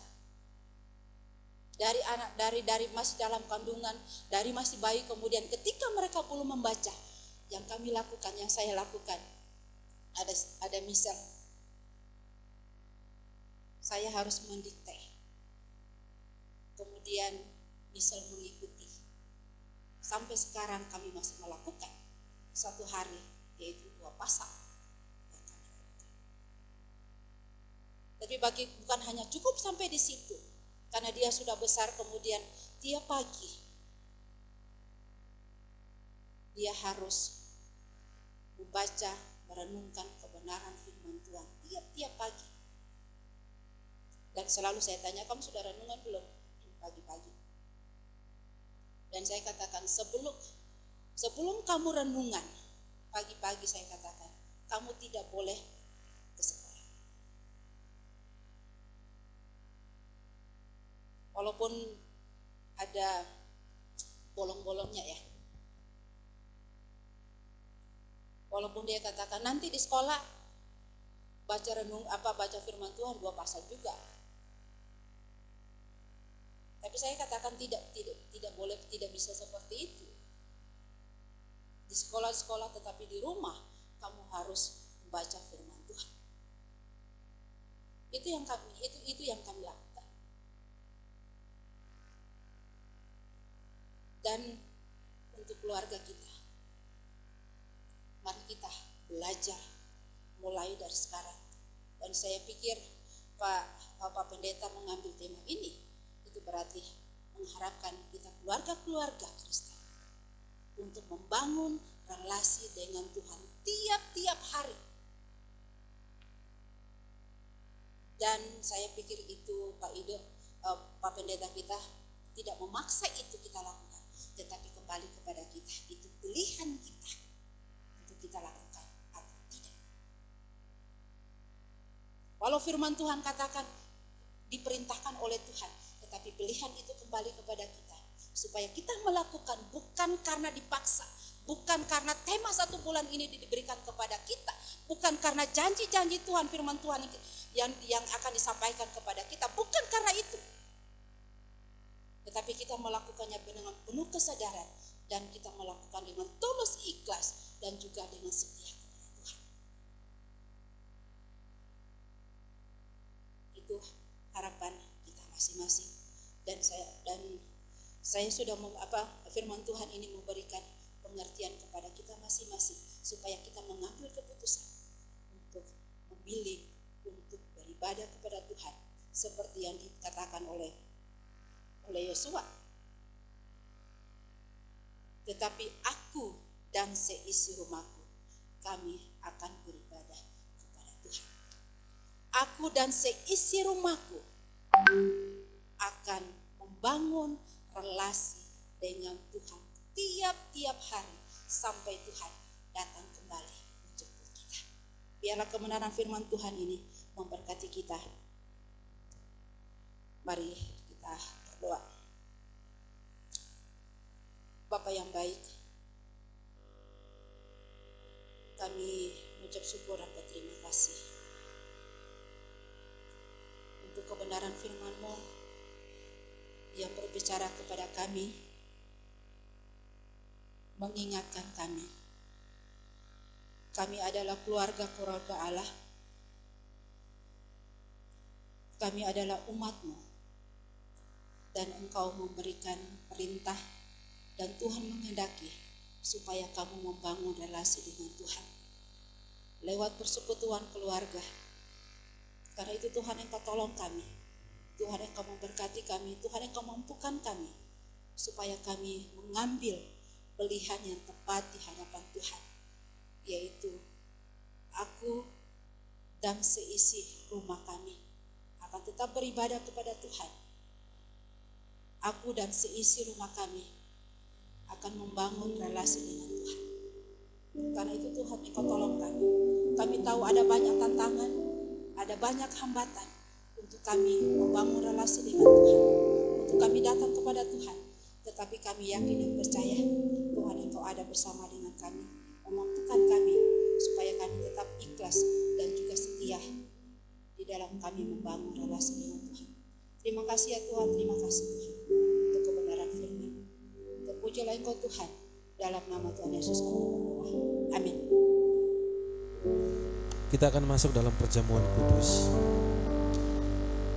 dari masih dalam kandungan, dari masih bayi, kemudian ketika mereka belum membaca, yang kami lakukan, yang saya lakukan, ada misal saya harus mendikte, kemudian misal mengikuti. Sampai sekarang kami masih melakukan satu hari, yaitu 2 pasal yang kami lakukan. Tapi bukan hanya cukup sampai di situ, karena dia sudah besar, kemudian tiap pagi dia harus membaca, merenungkan kebenaran firman Tuhan tiap-tiap pagi. Dan selalu saya tanya, kamu sudah renungan belum? Pagi-pagi. Dan saya katakan, sebelum kamu renungan pagi-pagi, saya katakan, kamu tidak boleh ke sekolah. Walaupun ada bolong-bolongnya ya. Walaupun dia katakan nanti di sekolah baca firman Tuhan 2 pasal juga. Tapi saya katakan tidak boleh, tidak bisa seperti itu. Di sekolah-sekolah, tetapi di rumah kamu harus membaca firman Tuhan. Itu yang kami lakukan. Dan untuk keluarga kita, mari kita belajar mulai dari sekarang. Dan saya pikir Pak Pendeta mengambil tema ini, itu berarti mengharapkan kita keluarga-keluarga Kristen untuk membangun relasi dengan Tuhan tiap-tiap hari. Dan saya pikir itu Pak Pendeta kita tidak memaksa itu kita lakukan, tetapi kembali kepada kita, itu pilihan kita untuk kita lakukan atau tidak. Walau firman Tuhan katakan diperintahkan oleh Tuhan, tetapi pilihan itu kembali kepada kita, supaya kita melakukan bukan karena dipaksa, bukan karena tema 1 bulan ini diberikan kepada kita, bukan karena janji-janji Tuhan, firman Tuhan yang akan disampaikan kepada kita, bukan karena itu. Tetapi kita melakukannya dengan penuh kesadaran, dan kita melakukan dengan tulus ikhlas dan juga dengan setia kepada Tuhan. Itu harapan kita masing-masing. Dan saya sudah firman Tuhan ini memberikan pengertian kepada kita masing-masing, supaya kita mengambil keputusan untuk memilih untuk beribadah kepada Tuhan seperti yang dikatakan oleh Yosua. Tetapi aku dan seisi rumahku, kami akan beribadah kepada Tuhan. Aku dan seisi rumahku akan membangun relasi dengan Tuhan tiap-tiap hari sampai Tuhan datang kembali menjemput kita. Biarlah kebenaran firman Tuhan ini memberkati kita. Mari kita berdoa. Bapa yang baik, kami mengucap syukur dan berterima kasih untuk kebenaran firman-Mu yang berbicara kepada kami, mengingatkan kami. Kami adalah keluarga Allah. Kami adalah umat-Mu. Dan Engkau memberikan perintah dan Tuhan menghendaki supaya kamu membangun relasi dengan Tuhan lewat persekutuan keluarga. Karena itu Tuhan Engkau tolong kami, Tuhan Engkau memberkati kami, Tuhan Engkau mampukan kami supaya kami mengambil pilihan yang tepat di hadapan Tuhan, yaitu aku dan seisi rumah kami akan tetap beribadah kepada Tuhan. Aku dan seisi rumah kami akan membangun relasi dengan Tuhan. Karena itu Tuhan Engkau tolong kami. Kami tahu ada banyak tantangan, ada banyak hambatan untuk kami membangun relasi dengan Tuhan, untuk kami datang kepada Tuhan. Tetapi kami yakin dan percaya Tuhan Engkau ada bersama dengan kami, ikhlas dan juga setia di dalam kami membangun relasi dengan Tuhan. Terima kasih ya Tuhan, terima kasih Tuhan untuk kebenaran firman. Terpujilah Engkau Tuhan, dalam nama Tuhan Yesus kami berdoa. Amin. Kita akan masuk dalam perjamuan kudus.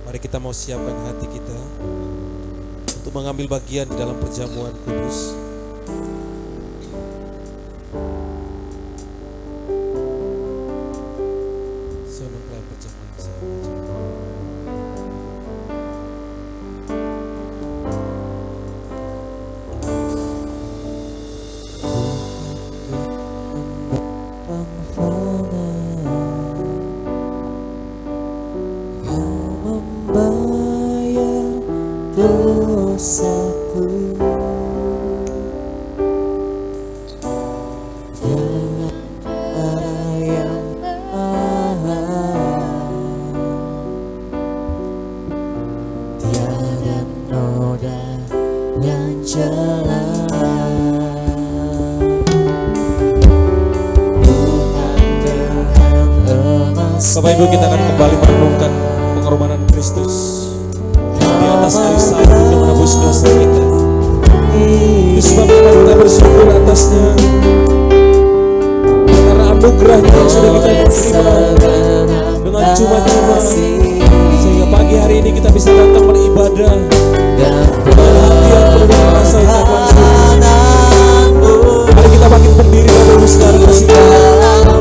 Mari kita mau siapkan hati kita untuk mengambil bagian di dalam perjamuan kudus. Saya mengklaim perjamuan bersama. dosaku dengan cara yang mahal, tiada noda yang jelas, bukan dengan emas. Bapak Ibu, kita akan kembali merenungkan pengorbanan Kristus di atas kayu salib untuk menebus dosa kita. Itu sebabnya mari kita bersyukur atasnya, karena anugerahnya yang sudah kita terima dengan cuma-cuma, sehingga pagi hari ini kita bisa datang beribadah dengan hati yang penuh dengan rasa ucapan syukur. Mari kita bangkit berdiri dan berseru kasih Tuhan.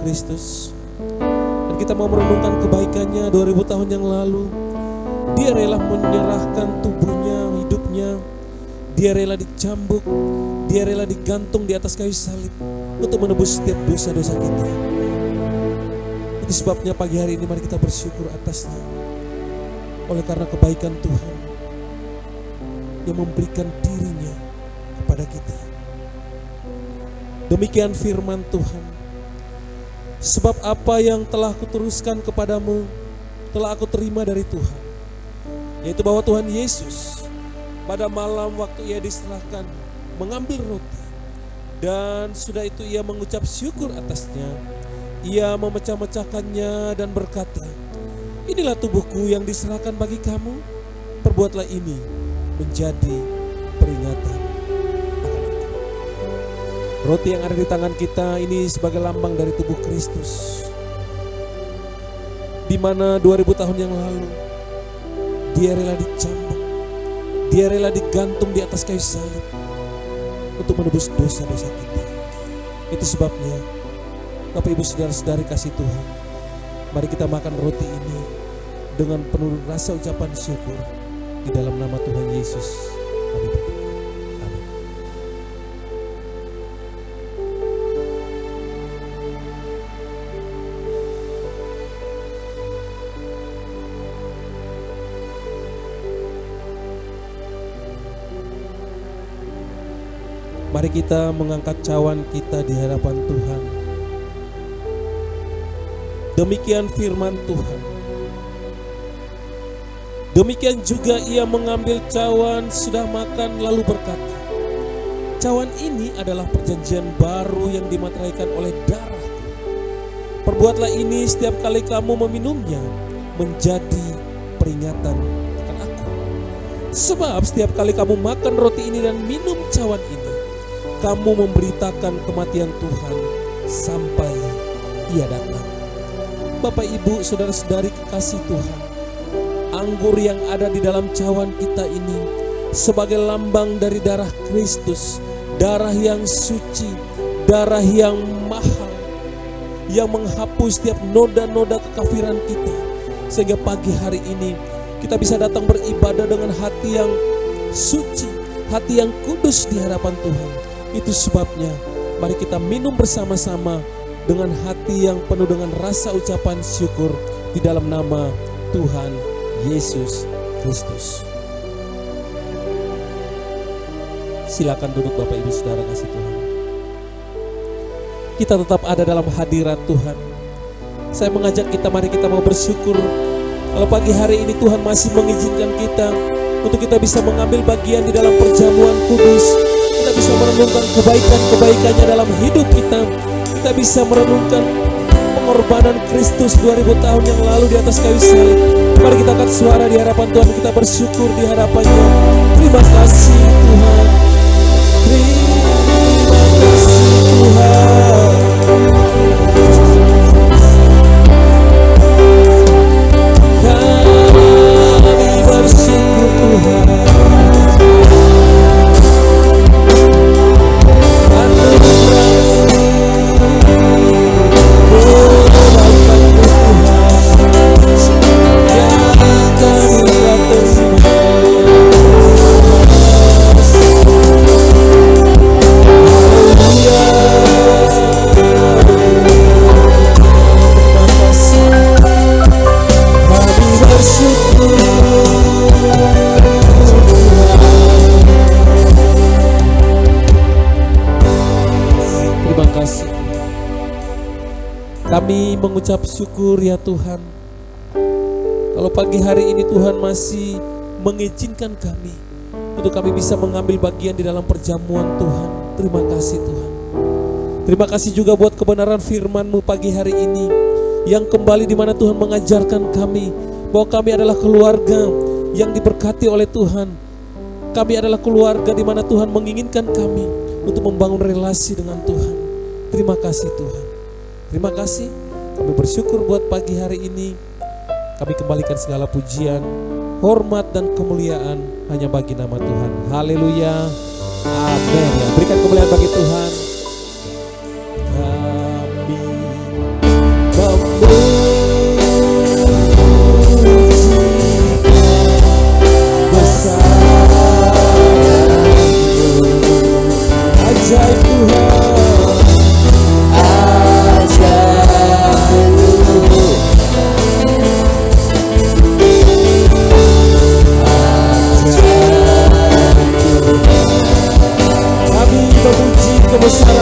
Kristus, dan kita mau merenungkan kebaikannya 2000 tahun yang lalu. Dia rela menyerahkan tubuhnya, hidupnya, dia rela dicambuk, dia rela digantung di atas kayu salib untuk menebus setiap dosa-dosa kita. Itu sebabnya pagi hari ini mari kita bersyukur atasnya, oleh karena kebaikan Tuhan yang memberikan dirinya kepada kita. Demikian firman Tuhan. Sebab apa yang telah kuteruskan kepadamu telah aku terima dari Tuhan, yaitu bahwa Tuhan Yesus pada malam waktu ia diserahkan mengambil roti, dan sudah itu ia mengucap syukur atasnya, ia memecah-mecahkannya dan berkata, inilah tubuhku yang diserahkan bagi kamu, perbuatlah ini menjadi peringatan. Roti yang ada di tangan kita ini sebagai lambang dari tubuh Kristus, di mana 2000 tahun yang lalu dia rela dicambuk, Dia rela digantung di atas kayu salib untuk menebus dosa-dosa kita. Itu sebabnya, Bapak Ibu Saudara-saudari kasih Tuhan, mari kita makan roti ini dengan penuh rasa ucapan syukur di dalam nama Tuhan Yesus. Kami berdoa. Amin. Mari kita mengangkat cawan kita di hadapan Tuhan. Demikian firman Tuhan. Demikian juga ia mengambil cawan, sudah makan, lalu berkata, cawan ini adalah perjanjian baru yang dimateraikan oleh darahku. Perbuatlah ini setiap kali kamu meminumnya, menjadi peringatan akan aku. Sebab setiap kali kamu makan roti ini dan minum cawan ini, kamu memberitakan kematian Tuhan sampai Ia datang. Bapak, Ibu, saudara-saudari kekasih Tuhan, anggur yang ada di dalam cawan kita ini sebagai lambang dari darah Kristus, darah yang suci, darah yang mahal, yang menghapus setiap noda-noda kekafiran kita, sehingga pagi hari ini kita bisa datang beribadah dengan hati yang suci, hati yang kudus di hadapan Tuhan. Itu sebabnya mari kita minum bersama-sama dengan hati yang penuh dengan rasa ucapan syukur di dalam nama Tuhan Yesus Kristus. Silakan duduk Bapak Ibu Saudara kasih Tuhan. Kita tetap ada dalam hadirat Tuhan. Saya mengajak kita, mari kita mau bersyukur kalau pagi hari ini Tuhan masih mengizinkan kita untuk kita bisa mengambil bagian di dalam perjamuan kudus. Kita bisa merenungkan kebaikan-kebaikannya dalam hidup kita. Kita bisa merenungkan pengorbanan Kristus 2000 tahun yang lalu di atas kayu salib. Mari kita angkat suara di hadapan Tuhan, kita bersyukur di hadapannya. Terima kasih Tuhan. Terima kasih Tuhan. Kami bersyukur Tuhan. Kami mengucap syukur ya Tuhan, kalau pagi hari ini Tuhan masih mengizinkan kami untuk kami bisa mengambil bagian di dalam perjamuan Tuhan. Terima kasih Tuhan. Terima kasih juga buat kebenaran firman-Mu pagi hari ini, yang kembali di mana Tuhan mengajarkan kami bahwa kami adalah keluarga yang diberkati oleh Tuhan. Kami adalah keluarga di mana Tuhan menginginkan kami untuk membangun relasi dengan Tuhan. Terima kasih Tuhan. Terima kasih, kami bersyukur buat pagi hari ini. Kami kembalikan segala pujian, hormat dan kemuliaan hanya bagi nama Tuhan. Haleluya, amin. Ya, berikan kemuliaan bagi Tuhan. Kami ajaib Tuhan. Kebesaran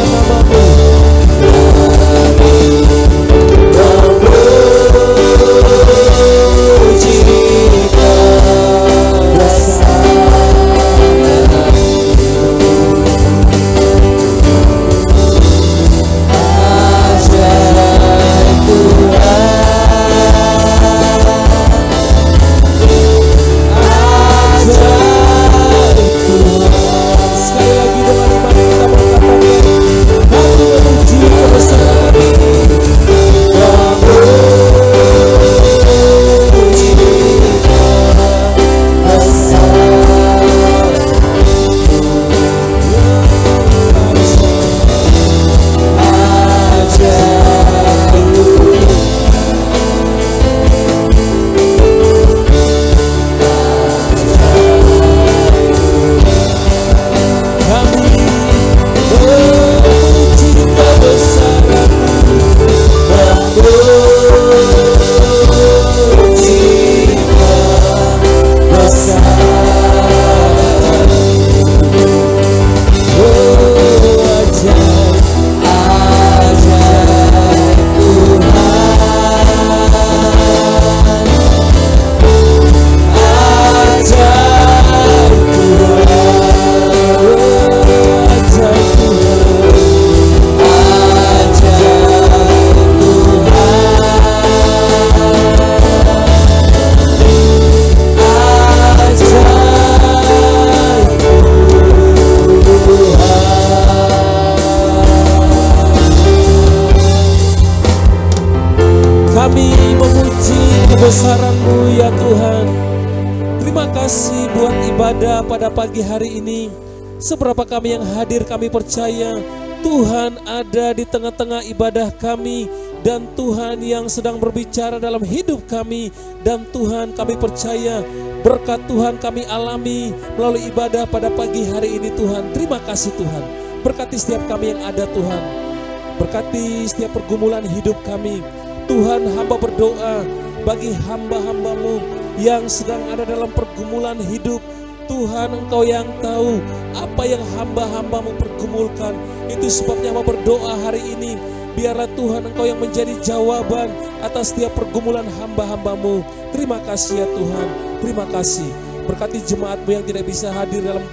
Terima kasih buat ibadah pada pagi hari ini. Seberapa kami yang hadir, kami percaya Tuhan ada di tengah-tengah ibadah kami, dan Tuhan yang sedang berbicara dalam hidup kami. Dan Tuhan, kami percaya berkat Tuhan kami alami melalui ibadah pada pagi hari ini. Tuhan, terima kasih Tuhan. Berkati setiap kami yang ada Tuhan. Berkati setiap pergumulan hidup kami. Tuhan, hamba berdoa bagi hamba-hambamu yang sedang ada dalam pergumulan hidup. Tuhan, Engkau yang tahu apa yang hamba-hambamu pergumulkan. Itu sebabnya hamba berdoa hari ini, biarlah Tuhan Engkau yang menjadi jawaban atas setiap pergumulan hamba-hambamu. Terima kasih ya Tuhan, terima kasih. Berkati jemaat-Mu yang tidak bisa hadir dalam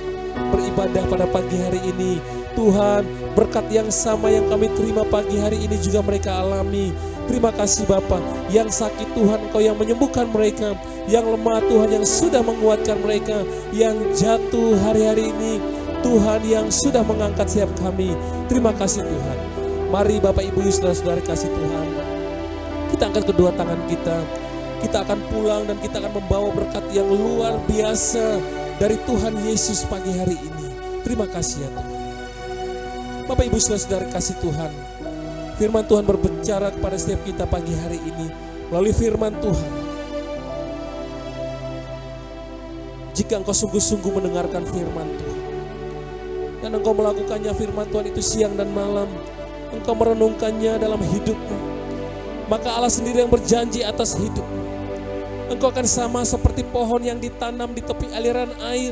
beribadah pada pagi hari ini. Tuhan, berkat yang sama yang kami terima pagi hari ini juga mereka alami. Terima kasih Bapa, yang sakit Tuhan Engkau yang menyembuhkan mereka, yang lemah Tuhan yang sudah menguatkan mereka, yang jatuh hari-hari ini Tuhan yang sudah mengangkat setiap kami. Terima kasih Tuhan. Mari Bapak Ibu saudara-saudara kasih Tuhan, kita angkat kedua tangan kita akan pulang dan kita akan membawa berkat yang luar biasa dari Tuhan Yesus pagi hari ini. Terima kasih ya Tuhan. Bapak Ibu saudara-saudara kasih Tuhan, firman Tuhan berbicara kepada setiap kita pagi hari ini melalui firman Tuhan. Jika engkau sungguh-sungguh mendengarkan firman Tuhan dan engkau melakukannya, firman Tuhan itu siang dan malam, engkau merenungkannya dalam hidupmu, maka Allah sendiri yang berjanji atas hidupmu. Engkau akan sama seperti pohon yang ditanam di tepi aliran air,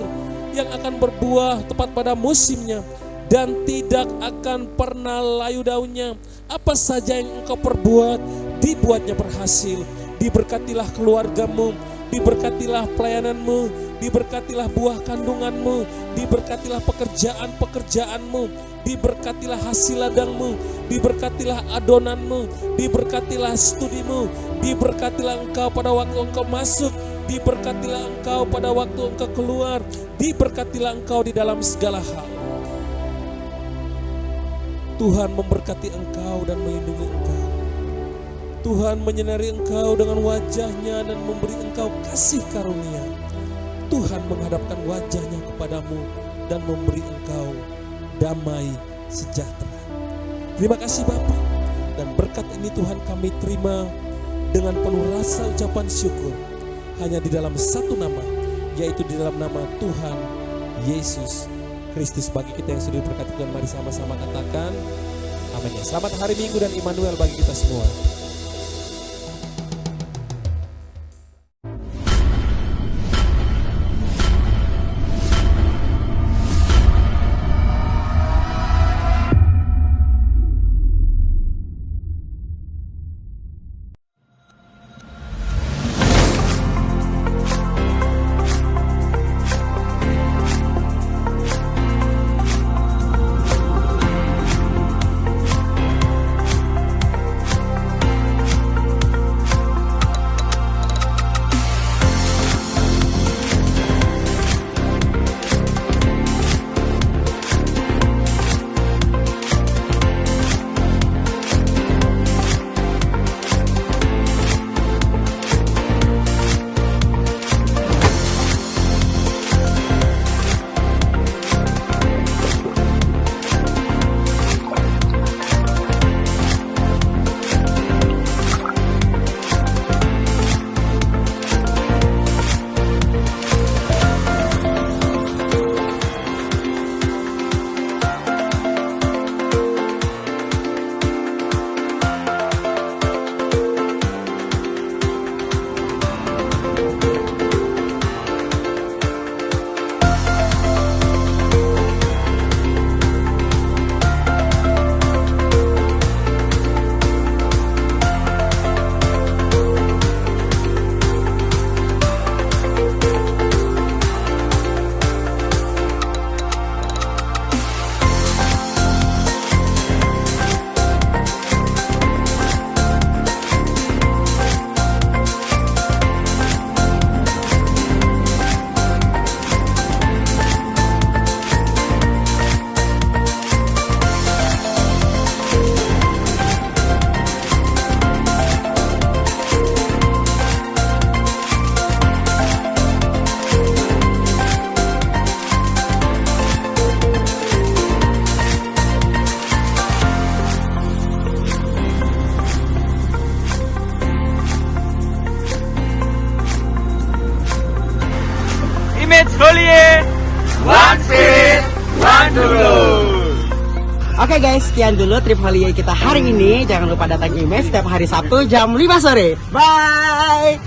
yang akan berbuah tepat pada musimnya dan tidak akan pernah layu daunnya. Apa saja yang engkau perbuat, dibuatnya berhasil. Diberkatilah keluargamu, diberkatilah pelayananmu, diberkatilah buah kandunganmu, diberkatilah pekerjaan-pekerjaanmu, diberkatilah hasil ladangmu, diberkatilah adonanmu, diberkatilah studimu, diberkatilah engkau pada waktu engkau masuk, diberkatilah engkau pada waktu engkau keluar, diberkatilah engkau di dalam segala hal. Tuhan memberkati engkau dan melindungi engkau. Tuhan menyinari engkau dengan wajahnya dan memberi engkau kasih karunia. Tuhan menghadapkan wajahnya kepadamu dan memberi engkau damai sejahtera. Terima kasih Bapa, dan berkat ini Tuhan kami terima dengan penuh rasa ucapan syukur hanya di dalam satu nama, yaitu di dalam nama Tuhan Yesus Kristus. Bagi kita yang sudah diberkati Tuhan, mari sama-sama katakan amin ya. Selamat hari Minggu dan Immanuel bagi kita semua. Image Holier, One Spirit, One Dulu. Oke guys, sekian dulu trip holiday kita hari ini. Jangan lupa datang Image setiap hari Sabtu jam 5 sore. Bye.